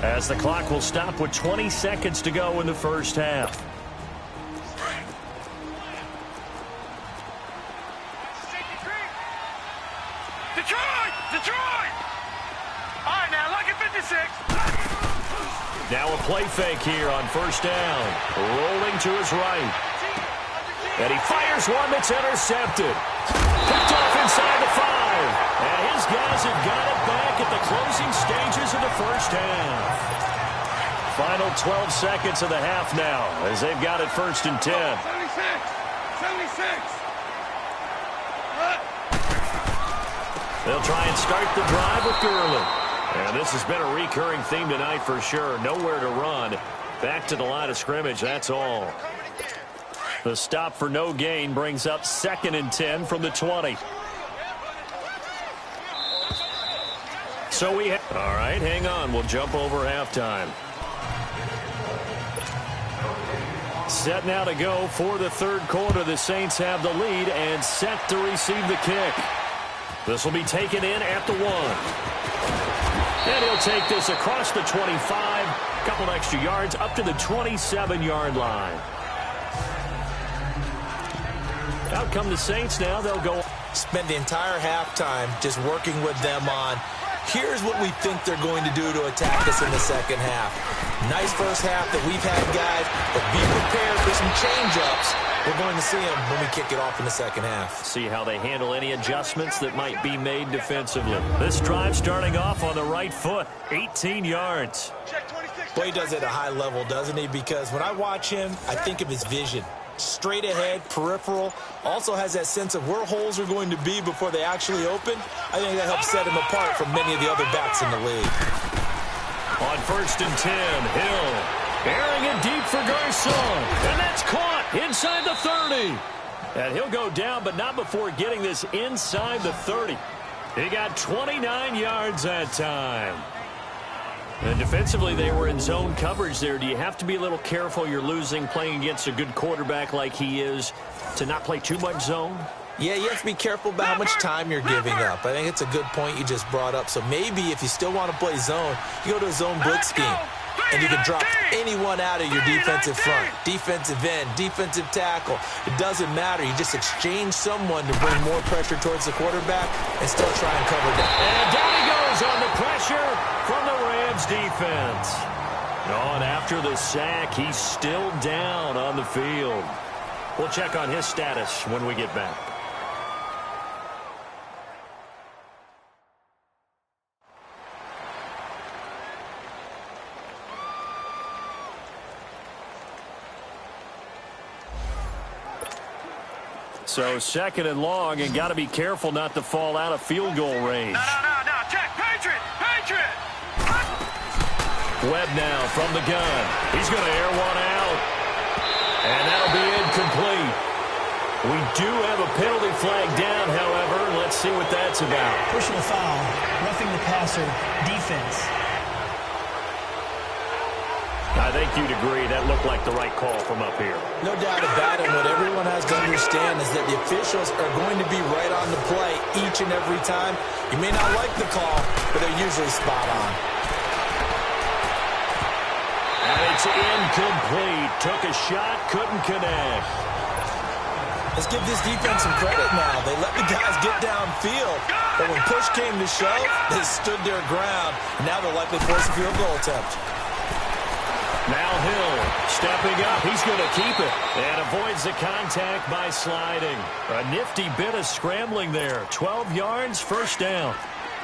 as the clock will stop with 20 seconds to go in the first half. Detroit! All right, now, look at 56. Now a play fake here on 1st down. Rolling to his right. And he fires one that's intercepted. Picked off inside the 5. And his guys have got it back at the closing stages of the first half. Final 12 seconds of the half now as they've got it 1st and 10. 76. They'll try and start the drive with Gurley. And this has been a recurring theme tonight for sure. Nowhere to run. Back to the line of scrimmage, that's all. The stop for no gain brings up 2nd and 10 from the 20. So we have... All right, hang on. We'll jump over halftime. Set now to go for the 3rd quarter. The Saints have the lead and set to receive the kick. This will be taken in at the 1. And he'll take this across the 25. A couple extra yards up to the 27-yard line. Out come the Saints now. They'll go. Spend the entire halftime just working with them on, here's what we think they're going to do to attack us in the second half. Nice first half that we've had, guys, but be prepared for some change-ups. We're going to see them when we kick it off in the second half. See how they handle any adjustments that might be made defensively. This drive starting off on the right foot, 18 yards. Boy, he does it at a high level, doesn't he? Because when I watch him, I think of his vision. Straight ahead, peripheral, also has that sense of where holes are going to be before they actually open. I think that helps set him apart from many of the other backs in the league. On 1st and 10, Hill airing it deep for Garcon, and that's caught inside the 30. And he'll go down, but not before getting this inside the 30. He got 29 yards that time. And defensively, they were in zone coverage there. Do you have to be a little careful? You're losing playing against a good quarterback like he is to not play too much zone? Yeah, you have to be careful about how much time you're giving up. I think it's a good point you just brought up. So maybe if you still want to play zone, you go to a zone blitz scheme. and you can drop anyone out of your defensive front. Defensive end, defensive tackle. It doesn't matter. You just exchange someone to bring more pressure towards the quarterback and still try and cover down. And down he goes on the pressure from the Rams defense. Oh, and after the sack, he's still down on the field. We'll check on his status when we get back. So second and long, and got to be careful not to fall out of field goal range. No. Check. Patriot. Webb now from the gun. He's going to air one out. And that'll be incomplete. We do have a penalty flag down, however. Let's see what that's about. Personal foul, roughing the passer, defense. I think you'd agree that looked like the right call from up here. No doubt about it. What everyone has to understand is that the officials are going to be right on the play each and every time. You may not like the call, but they're usually spot on. And it's incomplete. Took a shot, couldn't connect. Let's give this defense some credit now. They let the guys get downfield, but when push came to shove, they stood their ground. Now they'll likely force a field goal attempt. Now Hill stepping up. He's going to keep it and avoids the contact by sliding. A nifty bit of scrambling there. 12 yards, first down.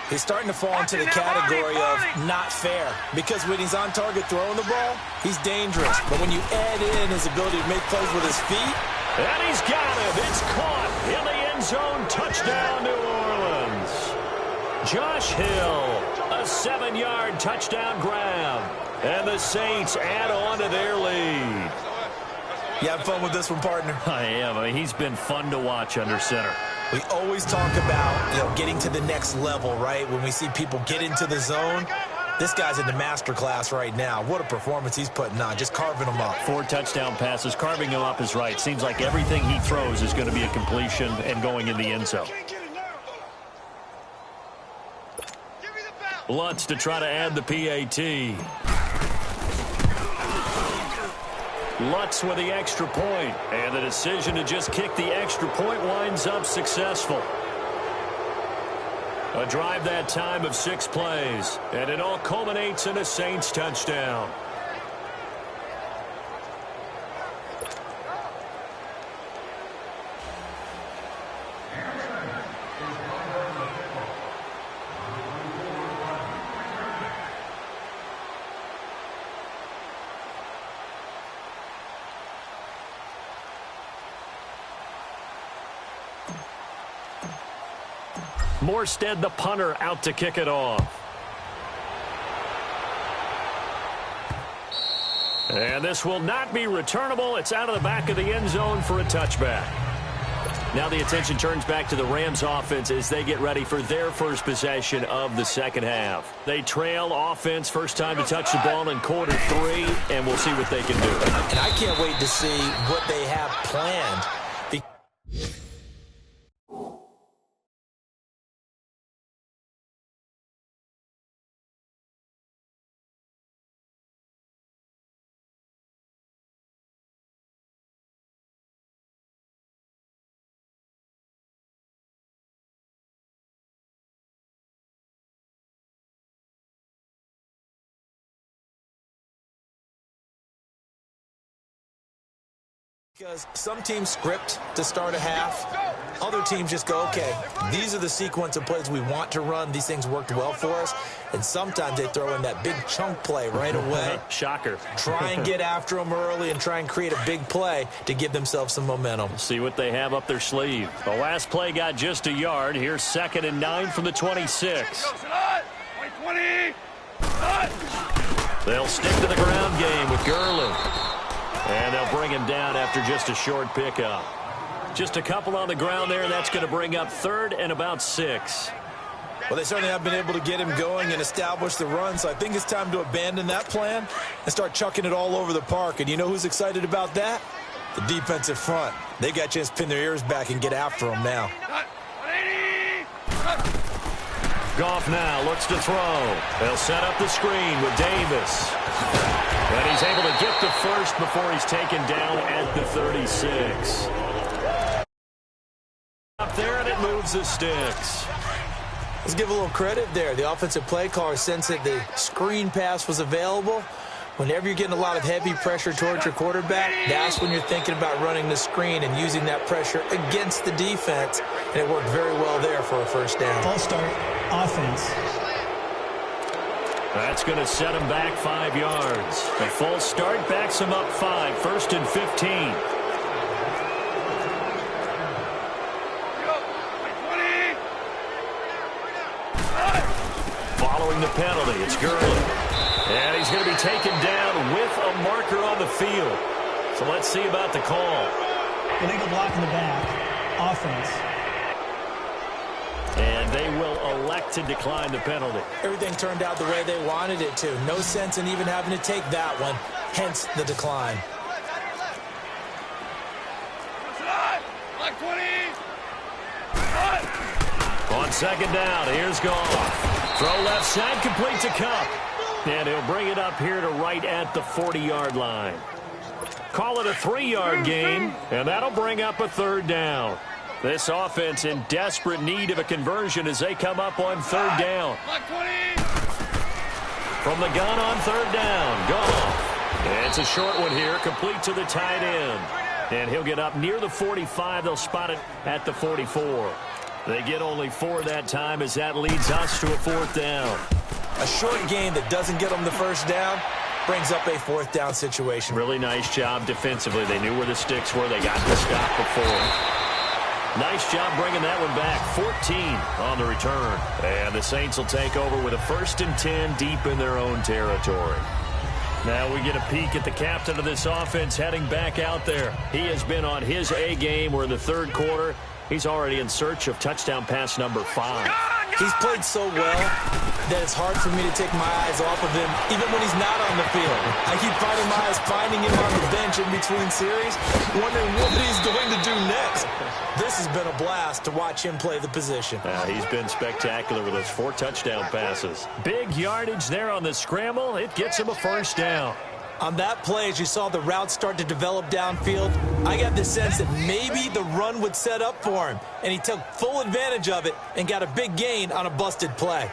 He's starting to fall into the category of not fair, because when he's on target throwing the ball, he's dangerous. But when you add in his ability to make plays with his feet. And he's got him. It's caught in the end zone. Touchdown, New Orleans. Josh Hill, a 7-yard touchdown grab. And the Saints add on to their lead. You having fun with this one, partner? I am. I mean, he's been fun to watch under center. We always talk about, getting to the next level, right? When we see people get into the zone, this guy's in the master class right now. What a performance he's putting on, just carving them up. 4 touchdown passes. Carving him up is right. Seems like everything he throws is going to be a completion and going in the end zone. Lutz to try to add the PAT. Lutz with the extra point, and the decision to just kick the extra point winds up successful. A drive that time of 6 plays, and it all culminates in a Saints touchdown. Morstead, the punter, out to kick it off. And this will not be returnable. It's out of the back of the end zone for a touchback. Now the attention turns back to the Rams offense as they get ready for their first possession of the second half. They trail offense, first time to touch the ball in quarter 3, and we'll see what they can do. And I can't wait to see what they have planned. Because some teams script to start a half. Other teams just go, okay, these are the sequence of plays we want to run. These things worked well for us. And sometimes they throw in that big chunk play right away. Shocker. Try and get after them early and try and create a big play to give themselves some momentum. See what they have up their sleeve. The last play got just a yard. Here's 2nd and 9 from the 26. They'll stick to the ground game with Gurley. And they'll bring him down after just a short pickup. Just a couple on the ground there, and that's going to bring up 3rd and about 6. Well, they certainly have been able to get him going and establish the run, so I think it's time to abandon that plan and start chucking it all over the park. And you know who's excited about that? The defensive front. They got a chance to pin their ears back and get after him now. Goff now looks to throw. They'll set up the screen with Davis. And he's able to get the first before he's taken down at the 36. Up there, and it moves the sticks. Let's give a little credit there. The offensive play caller sensed that the screen pass was available. Whenever you're getting a lot of heavy pressure towards your quarterback, that's when you're thinking about running the screen and using that pressure against the defense. And it worked very well there for a first down. False start, offense. That's going to set him back 5 yards. The false start backs him up 5, 1st and 15. Following the penalty, it's Gurley. And he's going to be taken down with a marker on the field. So let's see about the call. Illegal block in the back. Offense. And they will elect to decline the penalty. Everything turned out the way they wanted it to. No sense in even having to take that one, hence the decline. On second down, here's Goff. Throw left side, complete to Cup. And he'll bring it up here to right at the 40-yard line. Call it a 3-yard gain, and that'll bring up a 3rd down. This offense in desperate need of a conversion as they come up on 3rd down. From the gun on 3rd down, Goff. It's a short one here, complete to the tight end. And he'll get up near the 45. They'll spot it at the 44. They get only 4 that time as that leads us to a 4th down. A short gain that doesn't get them the first down brings up a 4th down situation. Really nice job defensively. They knew where the sticks were. They got the stop before. Nice job bringing that one back. 14 on the return. And the Saints will take over with a 1st and 10 deep in their own territory. Now we get a peek at the captain of this offense heading back out there. He has been on his A game. We're in the 3rd quarter. He's already in search of touchdown pass number 5. He's played so well that it's hard for me to take my eyes off of him, even when he's not on the field. I keep finding my eyes finding him on the bench in between series, wondering what he's going to do next. This has been a blast to watch him play the position. He's been spectacular with those 4 touchdown passes. Big yardage there on the scramble. It gets him a 1st down. On that play, as you saw the route start to develop downfield, I got the sense that maybe the run would set up for him, and he took full advantage of it and got a big gain on a busted play.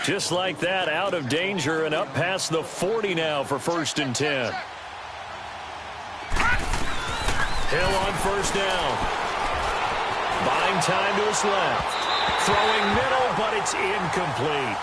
Just like that, out of danger and up past the 40 now for 1st and 10. Hill on 1st down. Buying time to his left. Throwing middle, but it's incomplete.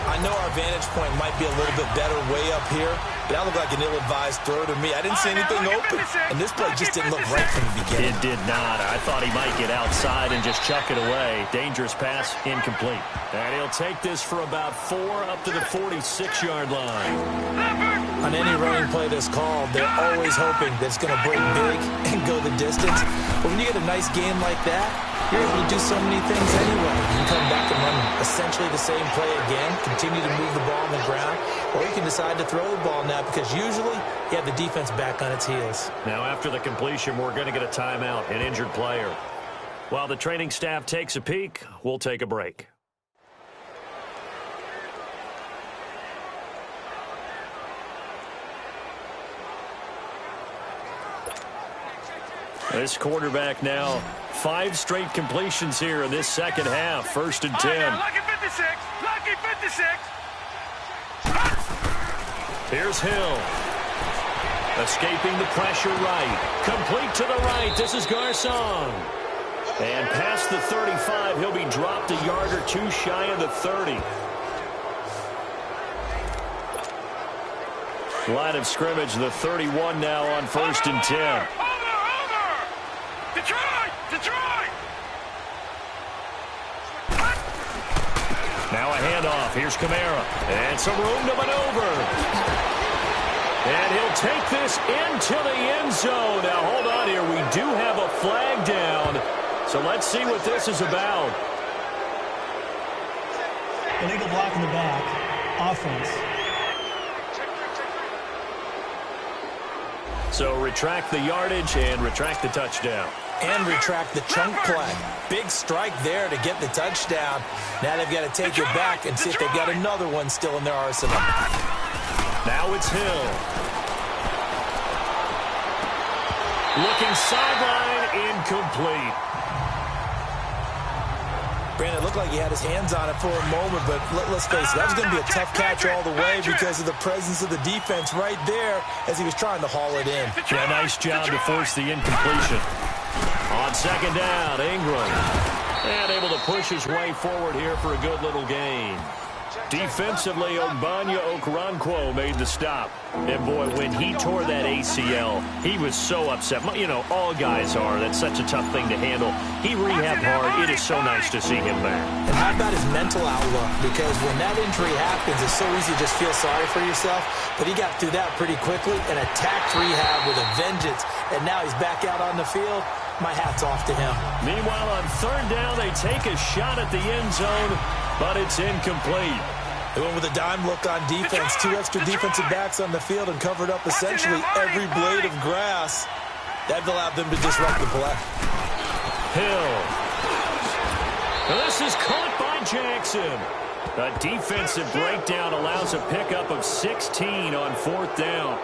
I know our vantage point might be a little bit better way up here, but that looked like an ill-advised throw to me. I didn't see anything open, and this play just didn't look right from the beginning. It did not. I thought he might get outside and just chuck it away. Dangerous pass, incomplete. And he'll take this for about 4 up to the 46-yard line. On any running play that's called, they're always hoping that it's going to break big and go the distance. But when you get a nice game like that, you're able to do so many things anyway. You can come back and run essentially the same play again, continue to move the ball on the ground, or you can decide to throw the ball now because usually you have the defense back on its heels. Now after the completion, we're going to get a timeout, an injured player. While the training staff takes a peek, we'll take a break. This quarterback now 5 straight completions here in this second half. 1st and 10. Lucky 56. Lucky 56. Here's Hill. Escaping the pressure right. Complete to the right. This is Garcon. And past the 35, he'll be dropped a yard or 2 shy of the 30. Line of scrimmage, the 31 now on 1st and 10. Detroit! Now a handoff. Here's Kamara. And some room to maneuver. And he'll take this into the end zone. Now hold on here. We do have a flag down. So let's see what this is about. Illegal block in the back. Offense. So retract the yardage and retract the touchdown. And retract the chunk play. Big strike there to get the touchdown. Now they've got to take it back and see if they've got another one still in their arsenal. Now it's Hill. Looking sideline, incomplete. Brandon, it looked like he had his hands on it for a moment, but let's face it, that was going to be a tough catch all the way because of the presence of the defense right there as he was trying to haul it in. Yeah, nice job to force the incompletion. On second down, Ingram. And able to push his way forward here for a good little gain. Defensively, Ogbanya Okoronkwo made the stop. And, boy, when he tore that ACL, he was so upset. You know, all guys are. That's such a tough thing to handle. He rehabbed hard. It is so nice to see him back. And how about his mental outlook? Because when that injury happens, it's so easy to just feel sorry for yourself. But he got through that pretty quickly and attacked rehab with a vengeance. And now he's back out on the field. My hat's off to him. Meanwhile, on third down, they take a shot at the end zone, but it's incomplete. They went with a dime look on defense. Two extra defensive backs on the field and covered up essentially every blade of grass. That allowed them to disrupt the play. Hill. Now this is caught by Jackson. A defensive breakdown allows a pickup of 16 on fourth down.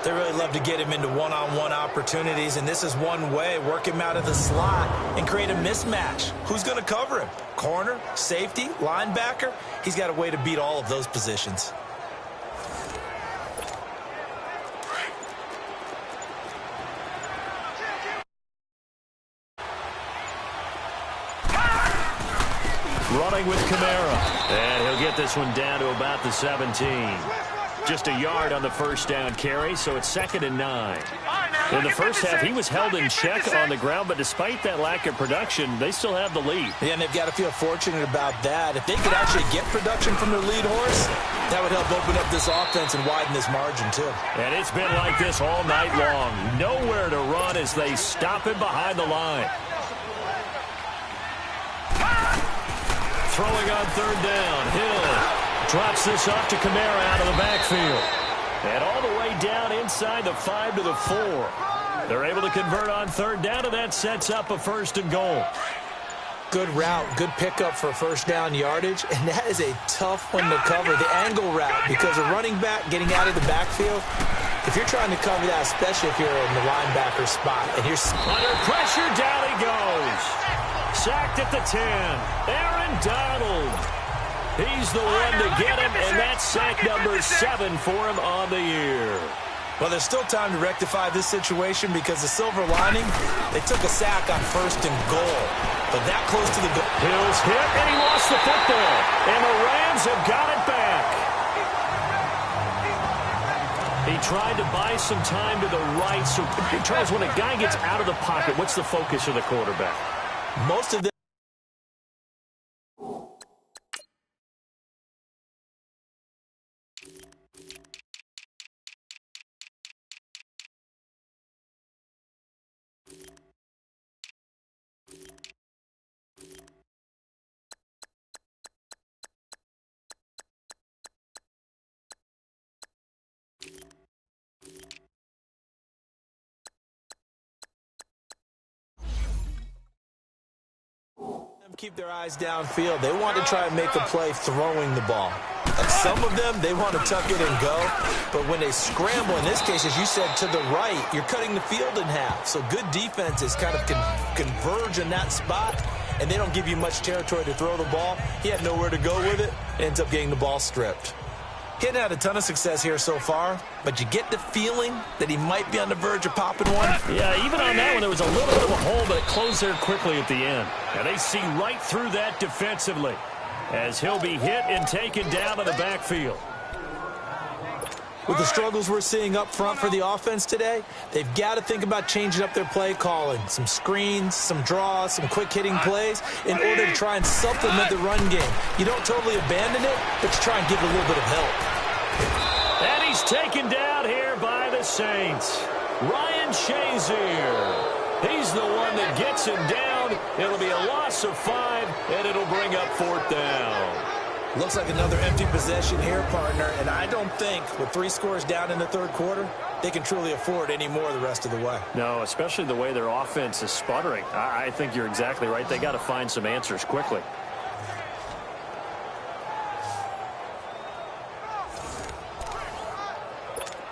They really love to get him into one-on-one opportunities, and this is one way. Work him out of the slot and create a mismatch. Who's going to cover him? Corner, safety, linebacker? He's got a way to beat all of those positions. Running with Kamara. And he'll get this one down to about the 17. Just a yard on the first down carry, so it's 2nd and 9. In the first half, he was held in check on the ground, but despite that lack of production, they still have the lead. Yeah, and they've got to feel fortunate about that. If they could actually get production from their lead horse, that would help open up this offense and widen this margin, too. And it's been like this all night long. Nowhere to run as they stop him behind the line. Throwing on third down, Hill drops this off to Kamara out of the backfield. And all the way down inside the 5 to the 4. They're able to convert on third down, and that sets up a 1st and goal. Good route, good pickup for first down yardage, and that is a tough one to cover, the angle route, because a running back getting out of the backfield, if you're trying to cover that, especially if you're in the linebacker spot, and you're under pressure, down he goes. Sacked at the 10. Aaron Donald. He's the one to get him, and that's sack number 7 for him on the year. Well, there's still time to rectify this situation because the silver lining, they took a sack on 1st and goal. But that close to the goal. Hill's hit, and he lost the football. And the Rams have got it back. He tried to buy some time to the right. So, Charles, when a guy gets out of the pocket, what's the focus of the quarterback? Most of them. Keep their eyes downfield. They want to try and make a play throwing the ball. And some of them, they want to tuck it and go. But when they scramble, in this case, as you said, to the right, you're cutting the field in half. So good defenses kind of converge in that spot, and they don't give you much territory to throw the ball. He had nowhere to go with it. Ends up getting the ball stripped. He hadn't had a ton of success here so far, but you get the feeling that he might be on the verge of popping one. Yeah, even on that one, there was a little bit of a hole, but it closed there quickly at the end. And they see right through that defensively as he'll be hit and taken down in the backfield. With the struggles we're seeing up front for the offense today, they've got to think about changing up their play calling. Some screens, some draws, some quick-hitting plays in order to try and supplement the run game. You don't totally abandon it, but you try and give it a little bit of help. And he's taken down here by the Saints. Ryan Shazier. He's the one that gets him down. It'll be a loss of 5, and it'll bring up 4th down. Looks like another empty possession here, partner, and I don't think with 3 scores down in the third quarter, they can truly afford any more the rest of the way. No, especially the way their offense is sputtering. I think you're exactly right. They got to find some answers quickly.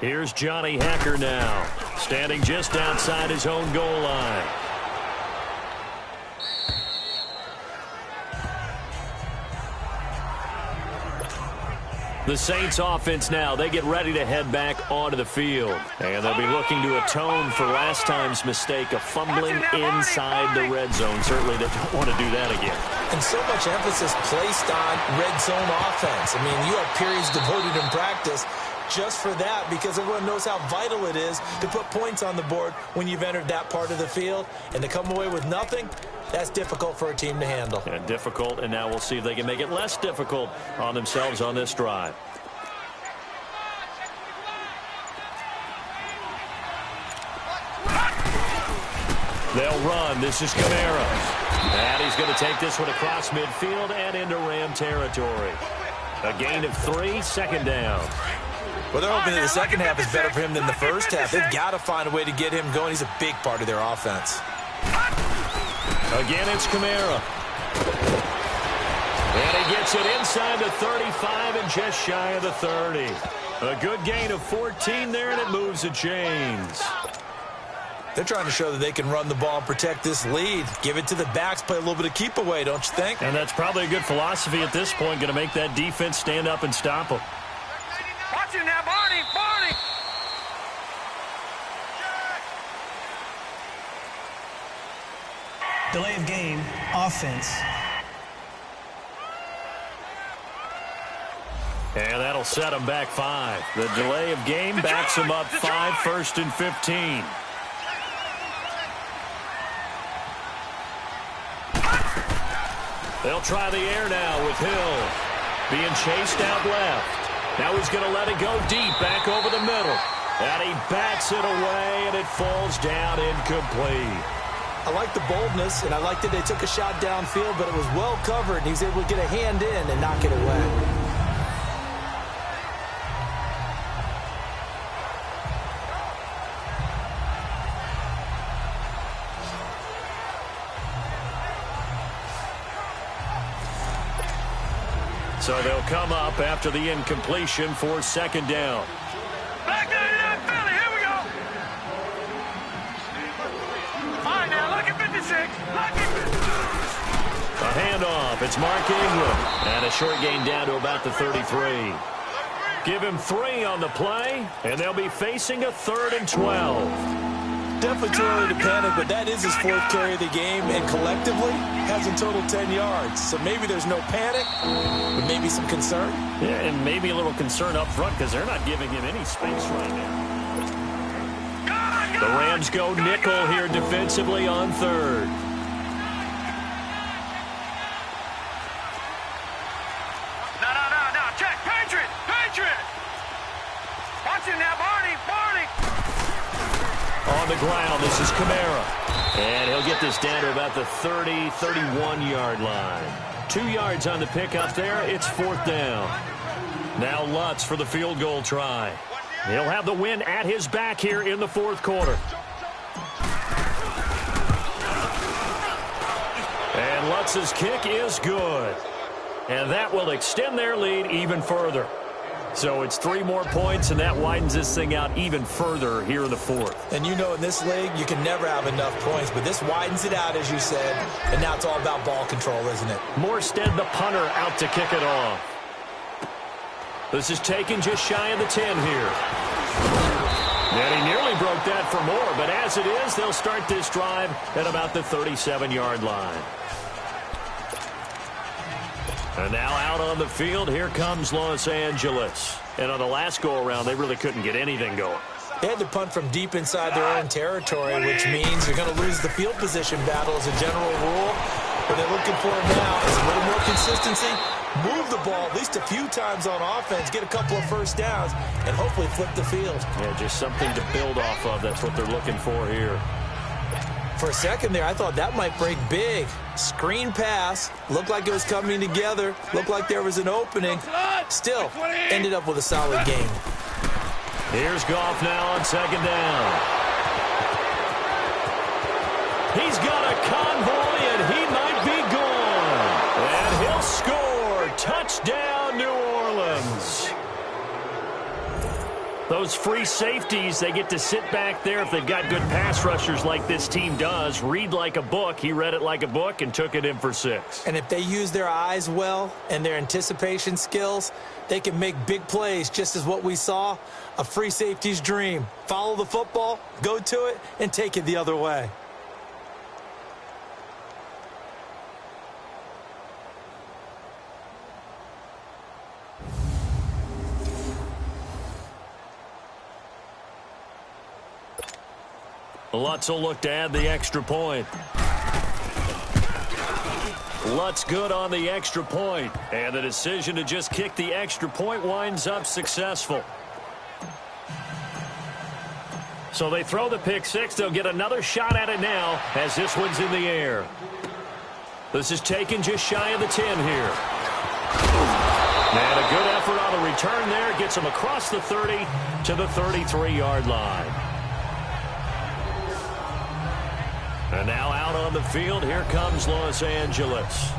Here's Johnny Hacker now, standing just outside his own goal line. The Saints offense now, they get ready to head back onto the field. And they'll be looking to atone for last time's mistake of fumbling inside the red zone. Certainly they don't want to do that again. And so much emphasis placed on red zone offense. I mean, you have periods devoted in practice just for that because everyone knows how vital it is to put points on the board when you've entered that part of the field. And to come away with nothing, that's difficult for a team to handle. And difficult, and now we'll see if they can make it less difficult on themselves on this drive. They'll run. This is Kamara. And he's going to take this one across midfield and into Ram territory. A gain of 3, 2nd down. Well, they're hoping that the second half is better for him than the first half. They've got to find a way to get him going. He's a big part of their offense. Again, it's Kamara. And he gets it inside the 35 and just shy of the 30. A good gain of 14 there, and it moves the chains. They're trying to show that they can run the ball and protect this lead. Give it to the backs, play a little bit of keep away, don't you think? And that's probably a good philosophy at this point, going to make that defense stand up and stop them. Watch it now, Barney! Barney! Delay of game, offense. And that'll set them back 5. The delay of game backs them up 5, 1st and 15. They'll try the air now with Hill. Being chased out left. Now he's going to let it go deep, back over the middle. And he bats it away, and it falls down incomplete. I like the boldness, and I like that they took a shot downfield, but it was well covered, and he was able to get a hand in and knock it away. So they'll come up after the incompletion for 2nd down. Back to the Philly, here we go! All right, now, lucky 56, lucky 56. A handoff, it's Mark Ingram. And a short gain down to about the 33. Give him 3 on the play, and they'll be facing a 3rd and 12. Definitely too early to panic, but that is his 4th carry of the game, and collectively has a total 10 yards. So maybe there's no panic, but maybe some concern. Yeah, and maybe a little concern up front because they're not giving him any space right now. The Rams go nickel here defensively on 3rd. No, check, Patriot! Watch it now, Barney! On the ground, this is Kamara. And he'll get this down to about the 30, 31-yard line. 2 yards on the pickup there. It's 4th down. Now Lutz for the field goal try. He'll have the win at his back here in the 4th quarter. And Lutz's kick is good. And that will extend their lead even further. So it's 3 more points, and that widens this thing out even further here in the 4th. And you know in this league, you can never have enough points, but this widens it out, as you said, and now it's all about ball control, isn't it? Morstead, the punter, out to kick it off. This is taken just shy of the 10 here. And he nearly broke that for more, but as it is, they'll start this drive at about the 37-yard line. And now out on the field, here comes Los Angeles. And on the last go-around, they really couldn't get anything going. They had to punt from deep inside their own territory, which means you're going to lose the field position battle as a general rule. What they're looking for now is a little more consistency, move the ball at least a few times on offense, get a couple of first downs, and hopefully flip the field. Yeah, just something to build off of. That's what they're looking for here. For a second there, I thought that might break big. Screen pass. Looked like it was coming together. Looked like there was an opening. Still, ended up with a solid game. Here's Goff now on second down. He's got a convoy, and he might be gone. And he'll score. Touchdown, New Orleans. Those free safeties, they get to sit back there if they've got good pass rushers like this team does. Read like a book. He read it like a book and took it in for 6. And if they use their eyes well and their anticipation skills, they can make big plays, just as what we saw. A free safety's dream. Follow the football, go to it, and take it the other way. Lutz will look to add the extra point. Lutz good on the extra point. And the decision to just kick the extra point winds up successful. So they throw the pick 6. They'll get another shot at it now as this one's in the air. This is taken just shy of the 10 here. And a good effort on the return there. Gets him across the 30 to the 33-yard line. And now out on the field, here comes Los Angeles.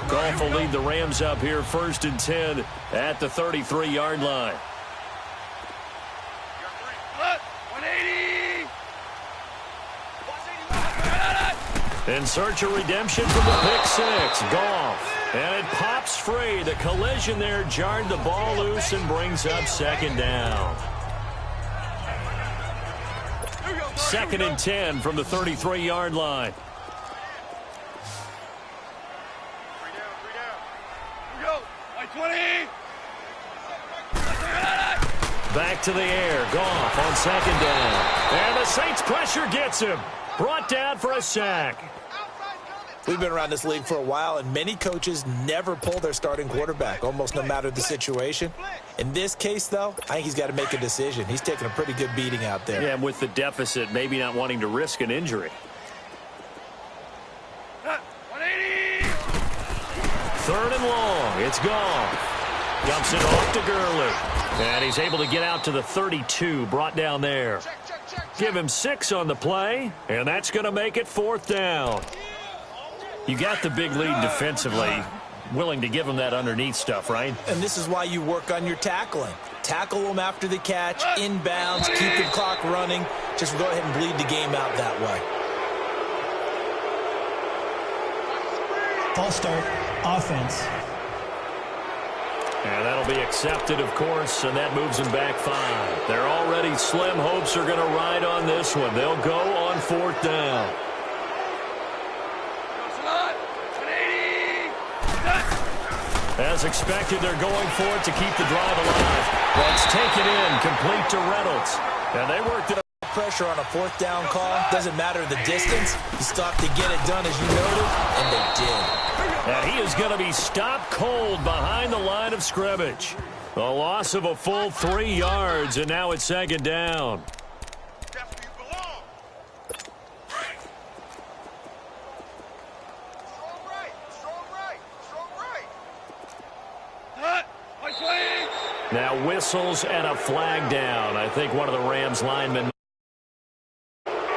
Goff will lead the Rams up here 1st and 10 at the 33-yard line. 180. In search of redemption from the pick 6, Goff. And it pops free. The collision there jarred the ball loose and brings up 2nd down. 2nd and 10 from the 33-yard line. Back to the air. Goff on 2nd down. And the Saints pressure gets him. Brought down for a sack. We've been around this league for a while, and many coaches never pull their starting quarterback, almost no matter the situation. In this case, though, I think he's got to make a decision. He's taking a pretty good beating out there. Yeah, and with the deficit, maybe not wanting to risk an injury. 180. 3rd and long. It's Goff. Dumps it off to Gurley. And he's able to get out to the 32, brought down there. Give him 6 on the play, and that's going to make it 4th down. You got the big lead defensively, willing to give him that underneath stuff, right? And this is why you work on your tackling. Tackle them after the catch, inbounds, keep the clock running. Just go ahead and bleed the game out that way. False start, offense. And that'll be accepted, of course, and that moves them back 5. They're already slim hopes are going to ride on this one. They'll go on 4th down. As expected, they're going for it to keep the drive alive. That's taken in, complete to Reynolds. And they worked it up. Pressure on a 4th down call. Doesn't matter the distance. You stop to get it done, as you noted, and they did. And he is going to be stopped cold behind the line of scrimmage. A loss of a full 3 yards, and now it's 2nd down. Now whistles and a flag down. I think one of the Rams linemen.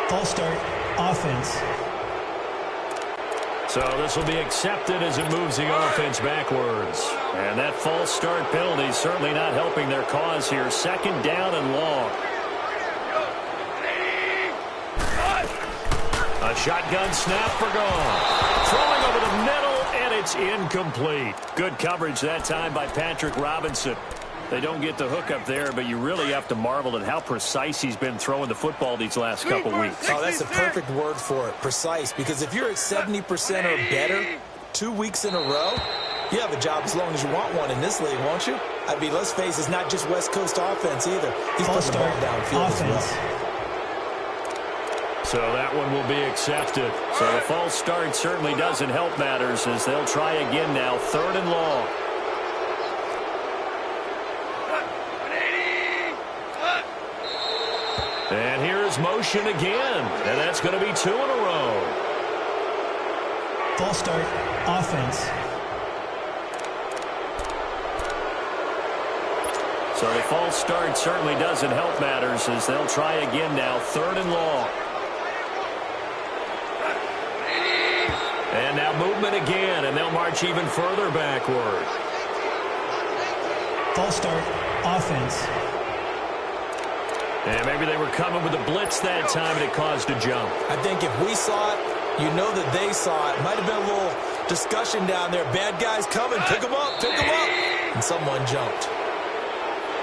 False start, offense. So this will be accepted as it moves the offense backwards. And that false start penalty is certainly not helping their cause here. 2nd down and long. A shotgun snap for Goff. Throwing over the middle, and it's incomplete. Good coverage that time by Patrick Robinson. They don't get the hook up there, but you really have to marvel at how precise he's been throwing the football these last couple weeks. Oh, that's the perfect word for it, precise, because if you're at 70% or better 2 weeks in a row, you have a job as long as you want one in this league, won't you? I mean, let's face it, it's not just West Coast offense either. He's putting the ball downfield as well. So that one will be accepted. So the false start certainly doesn't help matters as they'll try again now. 3rd and long. And here's motion again. And that's going to be 2 in a row. False start, offense. So the false start certainly doesn't help matters as they'll try again now. 3rd and long. And now movement again, and they'll march even further backward. False start, offense. And maybe they were coming with a blitz that time, and it caused a jump. I think if we saw it, you know that they saw it. Might have been a little discussion down there. Bad guys coming. Pick them up. Pick them up. And someone jumped.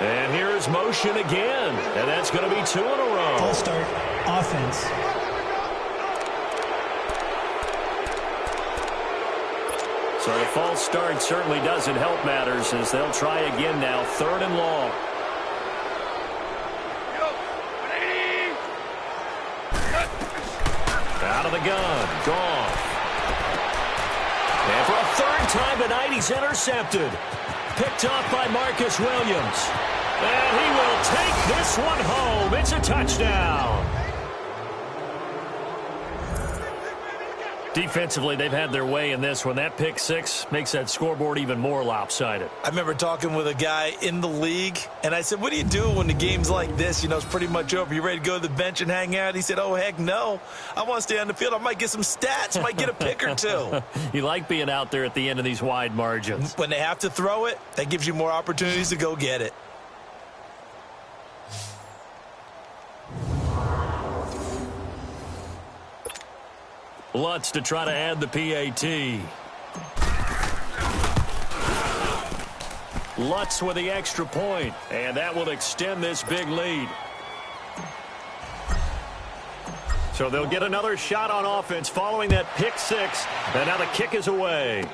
And here's motion again. And that's going to be 2 in a row. False start, offense. So the false start certainly doesn't help matters as they'll try again now. 3rd and long. Out of the gun. Gone. And for a 3rd time tonight, he's intercepted. Picked off by Marcus Williams. And he will take this one home. It's a touchdown. Defensively, they've had their way in this one. That pick 6 makes that scoreboard even more lopsided. I remember talking with a guy in the league, and I said, what do you do when the game's like this? You know, it's pretty much over. You ready to go to the bench and hang out? He said, oh, heck no. I want to stay on the field. I might get some stats. I might get a pick or 2. You like being out there at the end of these wide margins. When they have to throw it, that gives you more opportunities to go get it. Lutz to try to add the PAT. Lutz with the extra point, and that will extend this big lead. So they'll get another shot on offense following that pick 6, and now the kick is away.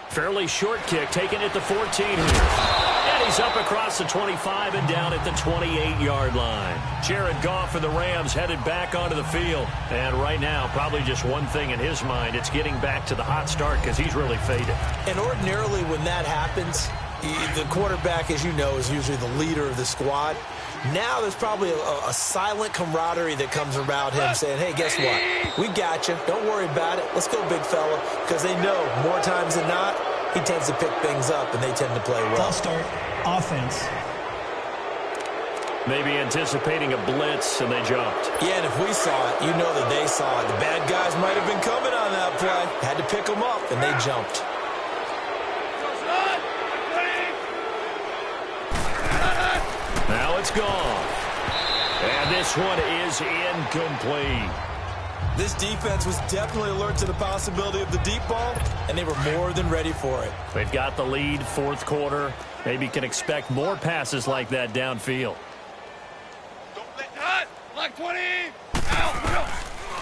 Fairly short kick, taking it to 14 here. And he's up across the 25 and down at the 28-yard line. Jared Goff and the Rams headed back onto the field. And right now, probably just one thing in his mind. It's getting back to the hot start because he's really faded. And ordinarily when that happens, the quarterback, as you know, is usually the leader of the squad. Now there's probably a silent camaraderie that comes around him saying, hey, guess what? We got you. Don't worry about it. Let's go, big fella. Because they know more times than not, he tends to pick things up, and they tend to play well. False start, offense. Maybe anticipating a blitz, and they jumped. Yeah, and if we saw it, you know that they saw it. The bad guys might have been coming on that play. Had to pick them up, and they jumped. Now it's gone. And this one is incomplete. This defense was definitely alert to the possibility of the deep ball, and they were more than ready for it. They've got the lead, 4th quarter. Maybe can expect more passes like that downfield. Black 20.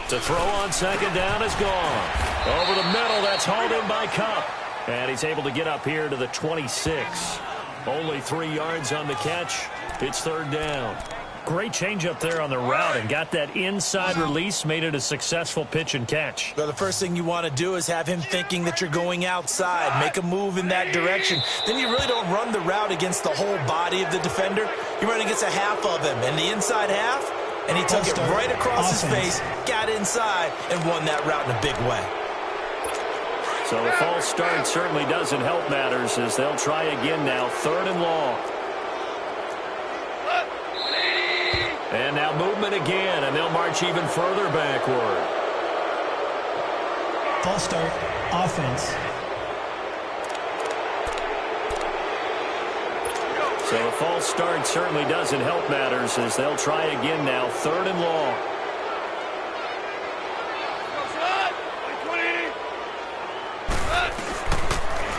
To throw on 2nd down is gone. Over the middle, that's hauled in by Cup. And he's able to get up here to the 26. Only 3 yards on the catch. It's 3rd down. Great change up there on the route and got that inside release, made it a successful pitch and catch. Well, the first thing you want to do is have him thinking that you're going outside, make a move in that direction. Then you really don't run the route against the whole body of the defender. You run against a half of him, and the inside half, and he took it right across his face, got inside, and won that route in a big way. So the false start certainly doesn't help matters as they'll try again now, 3rd and long. And now movement again, and they'll march even further backward. False start, offense. So the false start certainly doesn't help matters as they'll try again now, 3rd and long.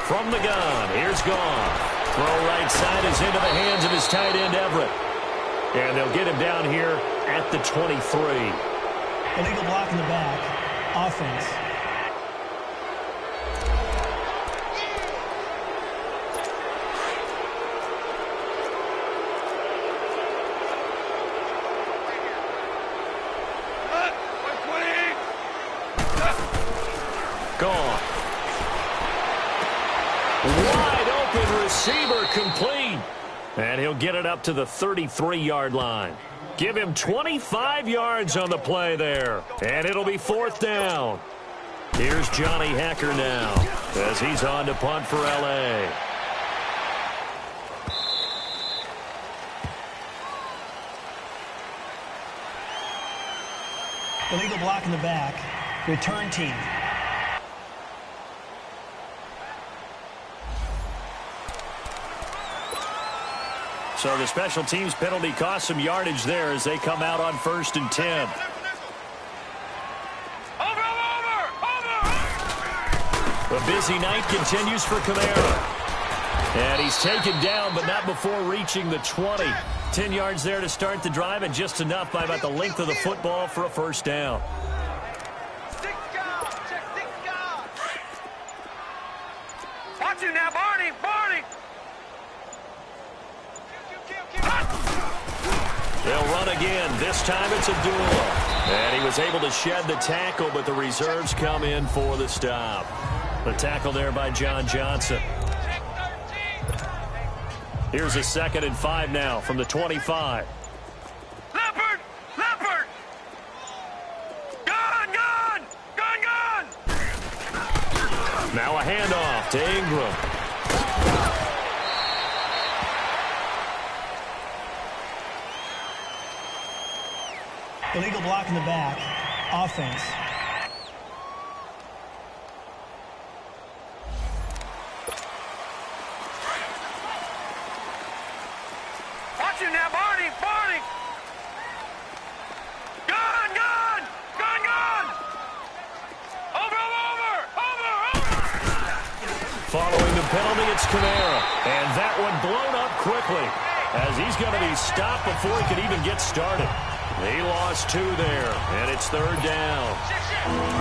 From the gun, here's Goff. Throw right side is into the hands of his tight end, Everett. And they'll get him down here at the 23. Illegal block in the back. Offense. Gone. Wide open receiver complete. And he'll get it up to the 33-yard line. Give him 25 yards on the play there. And it'll be 4th down. Here's Johnny Hacker now as he's on to punt for L.A. Illegal block in the back. Return team. So the special teams penalty cost some yardage there as they come out on 1st and 10. The busy night continues for Kamara. And he's taken down, but not before reaching the 20. 10 yards there to start the drive, and just enough by about the length of the football for a 1st down. Watch you now, Barney! Barney! They'll run again. This time it's Abdullah. And he was able to shed the tackle, but the reserves come in for the stop. The tackle there by John Johnson. Here's a 2nd and 5 now from the 25. Leopard! Leopard! Gone! Gone! Gone! Gone! Now a handoff to Ingram. Illegal block in the back. Offense. Watch you now, Barney! Barney! Gone! Gone! Gone! Gone! Over! Over! Over! Over! Following the penalty, it's Kamara. And that one blown up quickly as he's going to be stopped before he can even get started. He lost 2 there, and it's 3rd down.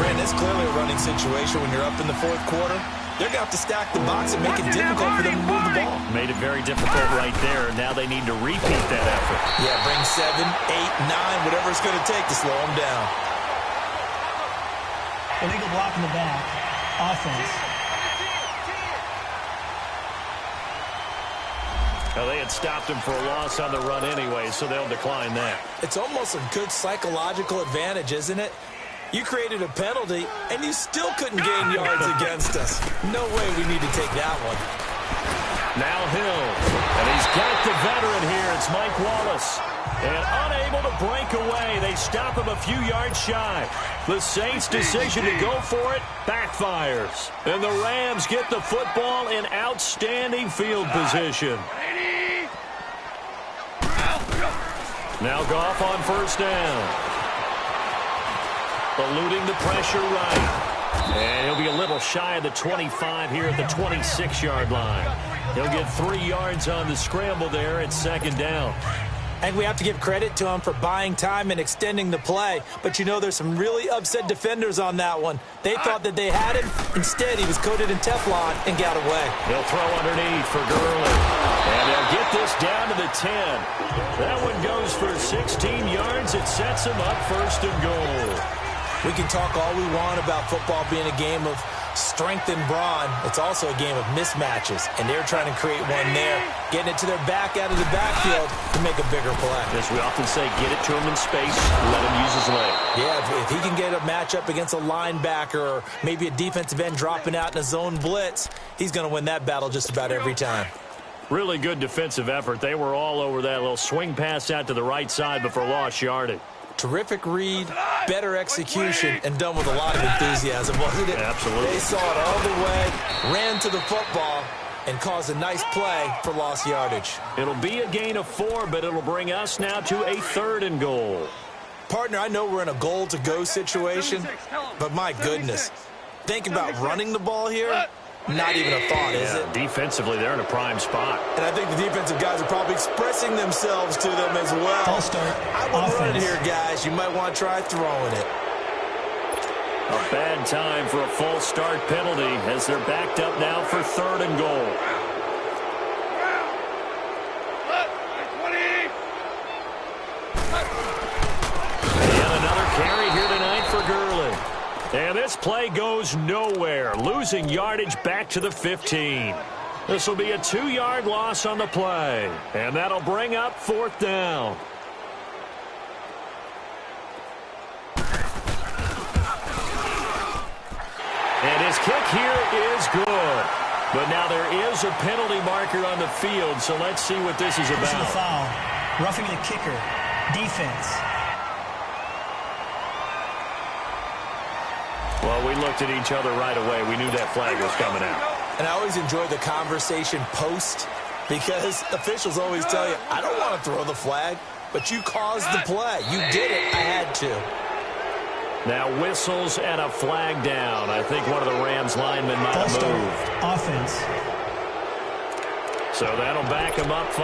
Brandon, it's clearly a running situation when you're up in the 4th quarter. They're going to have to stack the box and make it difficult for them to move the ball. Made it very difficult right there. Now they need to repeat that effort. Yeah, bring 7, 8, 9, whatever it's going to take to slow them down. Illegal block in the back. Offense. Well, they had stopped him for a loss on the run anyway, so they'll decline that. It's almost a good psychological advantage, isn't it? You created a penalty, and you still couldn't gain yards against us. No way we need to take that one. Now Hill, and he's got the veteran here. It's Mike Wallace. And unable to break away, they stop him a few yards shy. The Saints' decision to go for it backfires. And the Rams get the football in outstanding field position. Now Goff on 1st down. Eluding the pressure right. And he'll be a little shy of the 25 here at the 26-yard line. He'll get 3 yards on the scramble there at 2nd down. And we have to give credit to him for buying time and extending the play. But you know, there's some really upset defenders on that one. They thought that they had him. Instead, he was coated in Teflon and got away. He'll throw underneath for Gurley. And they'll get this down to the 10. That one goes for 16 yards. It sets him up 1st and goal. We can talk all we want about football being a game of strength and brawn. It's also a game of mismatches, and they're trying to create one there, getting it to their back out of the backfield to make a bigger play. As we often say, get it to him in space, let him use his leg. Yeah, if he can get a matchup against a linebacker or maybe a defensive end dropping out in a zone blitz, he's going to win that battle just about every time. Really good defensive effort. They were all over that little swing pass out to the right side before lost yardage. Terrific read, better execution, and done with a lot of enthusiasm, wasn't it? Absolutely. They saw it all the way, ran to the football, and caused a nice play for lost yardage. It'll be a gain of 4, but it'll bring us now to a 3rd and goal. Partner, I know we're in a goal-to-go situation, but my goodness, think about running the ball here. Not even a thought, is it? Defensively, they're in a prime spot. And I think the defensive guys are probably expressing themselves to them as well. False start. I would run it here, guys. You might want to try throwing it. A bad time for a false start penalty as they're backed up now for 3rd and goal. And another carry here tonight for Gurley. And this play goes nowhere, losing yardage back to the 15. This will be a 2-yard loss on the play, and that'll bring up 4th down. And his kick here is good. But now there is a penalty marker on the field, so let's see what this is about. This is a foul. Roughing the kicker. Defense. Well, we looked at each other right away. We knew that flag was coming out. And I always enjoy the conversation post because officials always tell you, I don't want to throw the flag, but you caused the play. You did it. I had to. Now whistles and a flag down. I think one of the Rams linemen might have moved. Offense. So that'll back him up 5.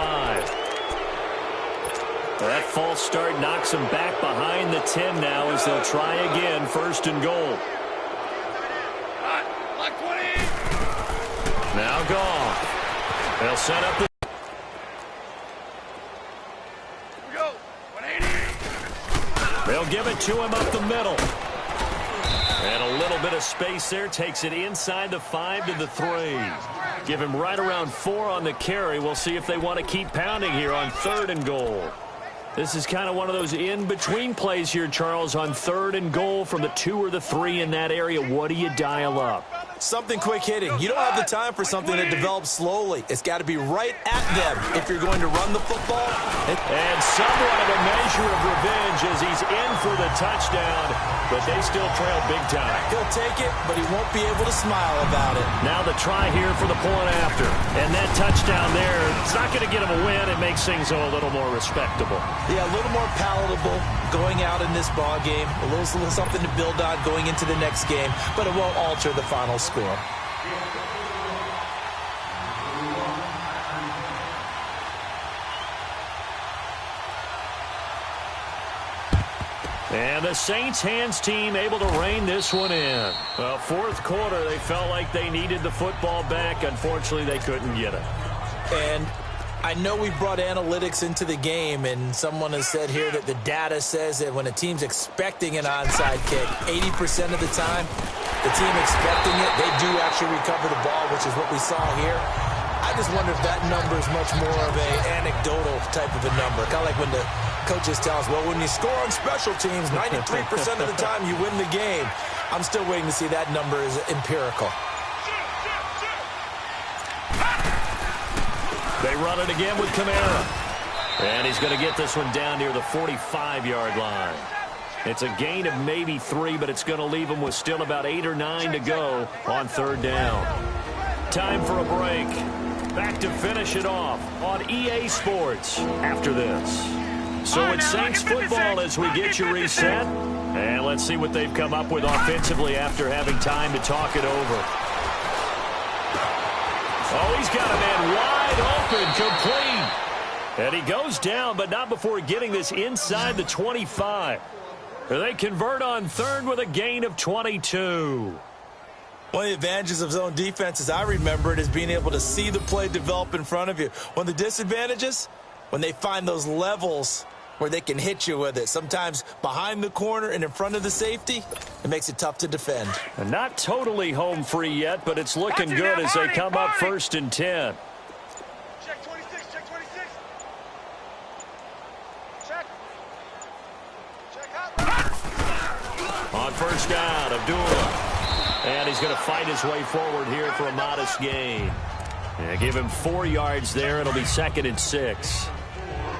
That false start knocks him back behind the 10 now as they'll try again, 1st and goal. Now gone. They'll set up the... They'll give it to him up the middle. And a little bit of space there. Takes it inside the 5 to the 3. Give him right around 4 on the carry. We'll see if they want to keep pounding here on 3rd and goal. This is kind of one of those in-between plays here, Charles, on 3rd and goal from the 2 or the 3 in that area. What do you dial up? Something quick hitting. You don't have the time for something that develops slowly. It's got to be right at them if you're going to run the football. And somewhat of a measure of revenge as he's in for the touchdown, but they still trail big time. He'll take it, but he won't be able to smile about it. Now the try here for the point after. And that touchdown there, it's not going to get him a win. It makes things a little more respectable. Yeah, a little more palatable going out in this ball game. A little something to build on going into the next game, but it won't alter the final score. And the Saints hands team able to rein this one in. Well, 4th quarter, they felt like they needed the football back. Unfortunately, they couldn't get it. And I know we brought analytics into the game, and someone has said here that the data says that when a team's expecting an onside kick, 80% of the time, the team expecting it, they do actually recover the ball, which is what we saw here. I just wonder if that number is much more of an anecdotal type of a number. Kind of like when the coaches tell us, well, when you score on special teams, 93% of the time you win the game. I'm still waiting to see that number is empirical. They run it again with Kamara. And he's going to get this one down near the 45-yard line. It's a gain of maybe 3, but it's going to leave him with still about 8 or 9 to go on 3rd down. Time for a break. Back to finish it off on EA Sports after this. So it's Saints football as we get you reset. And let's see what they've come up with offensively after having time to talk it over. Oh, he's got a man wide open, complete. And he goes down, but not before getting this inside the 25. They convert on 3rd with a gain of 22. One of the advantages of zone defense, as I remember it, is being able to see the play develop in front of you. One of the disadvantages, when they find those levels where they can hit you with it, sometimes behind the corner and in front of the safety, it makes it tough to defend. And not totally home free yet, but it's looking good as they come up 1st and 10. Check 26, check 26. Check. On 1st down, Abdullah. And he's going to fight his way forward here for a modest gain. Yeah, give him 4 yards there. It'll be 2nd and 6.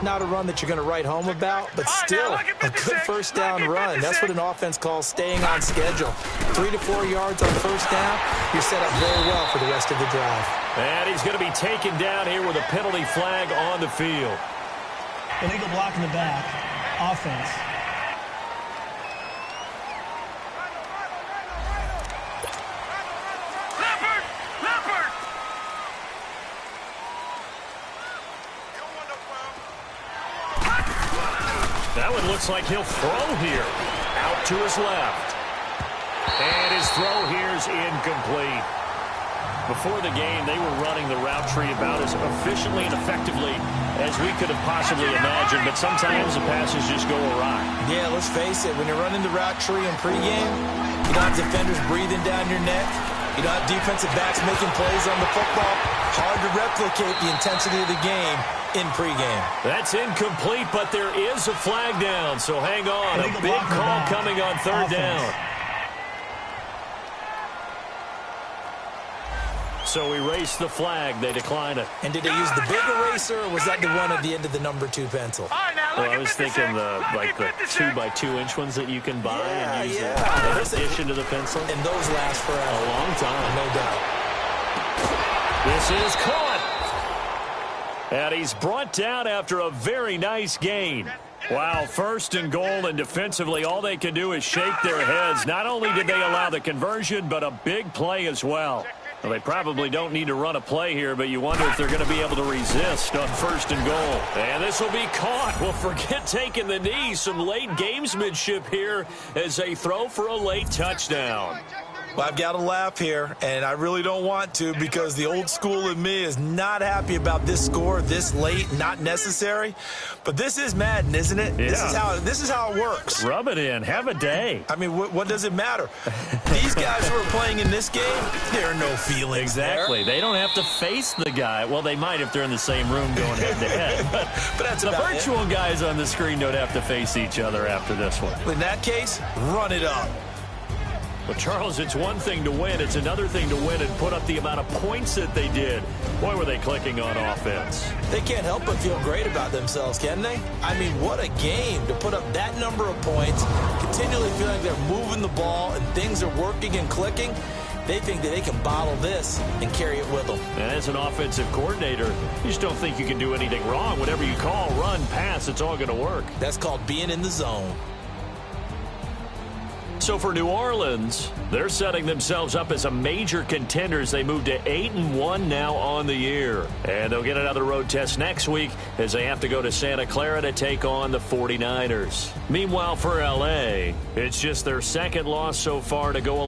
Not a run that you're going to write home about, but still a good 1st down run. That's what an offense calls staying on schedule. 3 to 4 yards on 1st down, you're set up very well for the rest of the drive. And he's going to be taken down here with a penalty flag on the field. Illegal block in the back. Offense. That one looks like he'll throw here. Out to his left. And his throw here is incomplete. Before the game, they were running the route tree about as efficiently and effectively as we could have possibly imagined, but sometimes the passes just go awry. Yeah, let's face it, when you're running the route tree in pregame, you don't have defenders breathing down your neck. You don't have defensive backs making plays on the football. Hard to replicate the intensity of the game in pregame. That's incomplete, but there is a flag down, so hang on. A big call coming on 3rd down. So erase the flag. They decline it. And did they use the big eraser, or was that the one at the end of the number 2 pencil? All right, now, Well, I was thinking the 2x2-inch ones that you can buy and use in addition to the pencil. And those last forever. A long time. No doubt. This is caught. And he's brought down after a very nice gain. Wow, 1st and goal, and defensively all they can do is shake their heads. Not only did they allow the conversion, but a big play as well. Well, they probably don't need to run a play here, but you wonder if they're going to be able to resist on 1st and goal. And this will be caught. Well, forget taking the knee. Some late gamesmanship here as they throw for a late touchdown. Well, I've got to laugh here, and I really don't want to because the old school in me is not happy about this score this late, not necessary. But this is Madden, isn't it? Yeah. This is how it works. Rub it in. Have a day. I mean, what does it matter? These guys who are playing in this game, there are no feelings Exactly. there. They don't have to face the guy. Well, they might if they're in the same room going head-to-head. But that's the about virtual guys on the screen don't have to face each other after this one. In that case, run it up. Well, Charles, it's one thing to win. It's another thing to win and put up the amount of points that they did. Boy, were they clicking on offense. They can't help but feel great about themselves, can they? I mean, what a game to put up that number of points, continually feeling like they're moving the ball and things are working and clicking. They think that they can bottle this and carry it with them. And as an offensive coordinator, you just don't think you can do anything wrong. Whatever you call, run, pass, it's all going to work. That's called being in the zone. So for New Orleans, they're setting themselves up as a major contender as they move to 8-1 now on the year. And they'll get another road test next week as they have to go to Santa Clara to take on the 49ers. Meanwhile, for L.A., it's just their 2nd loss so far to go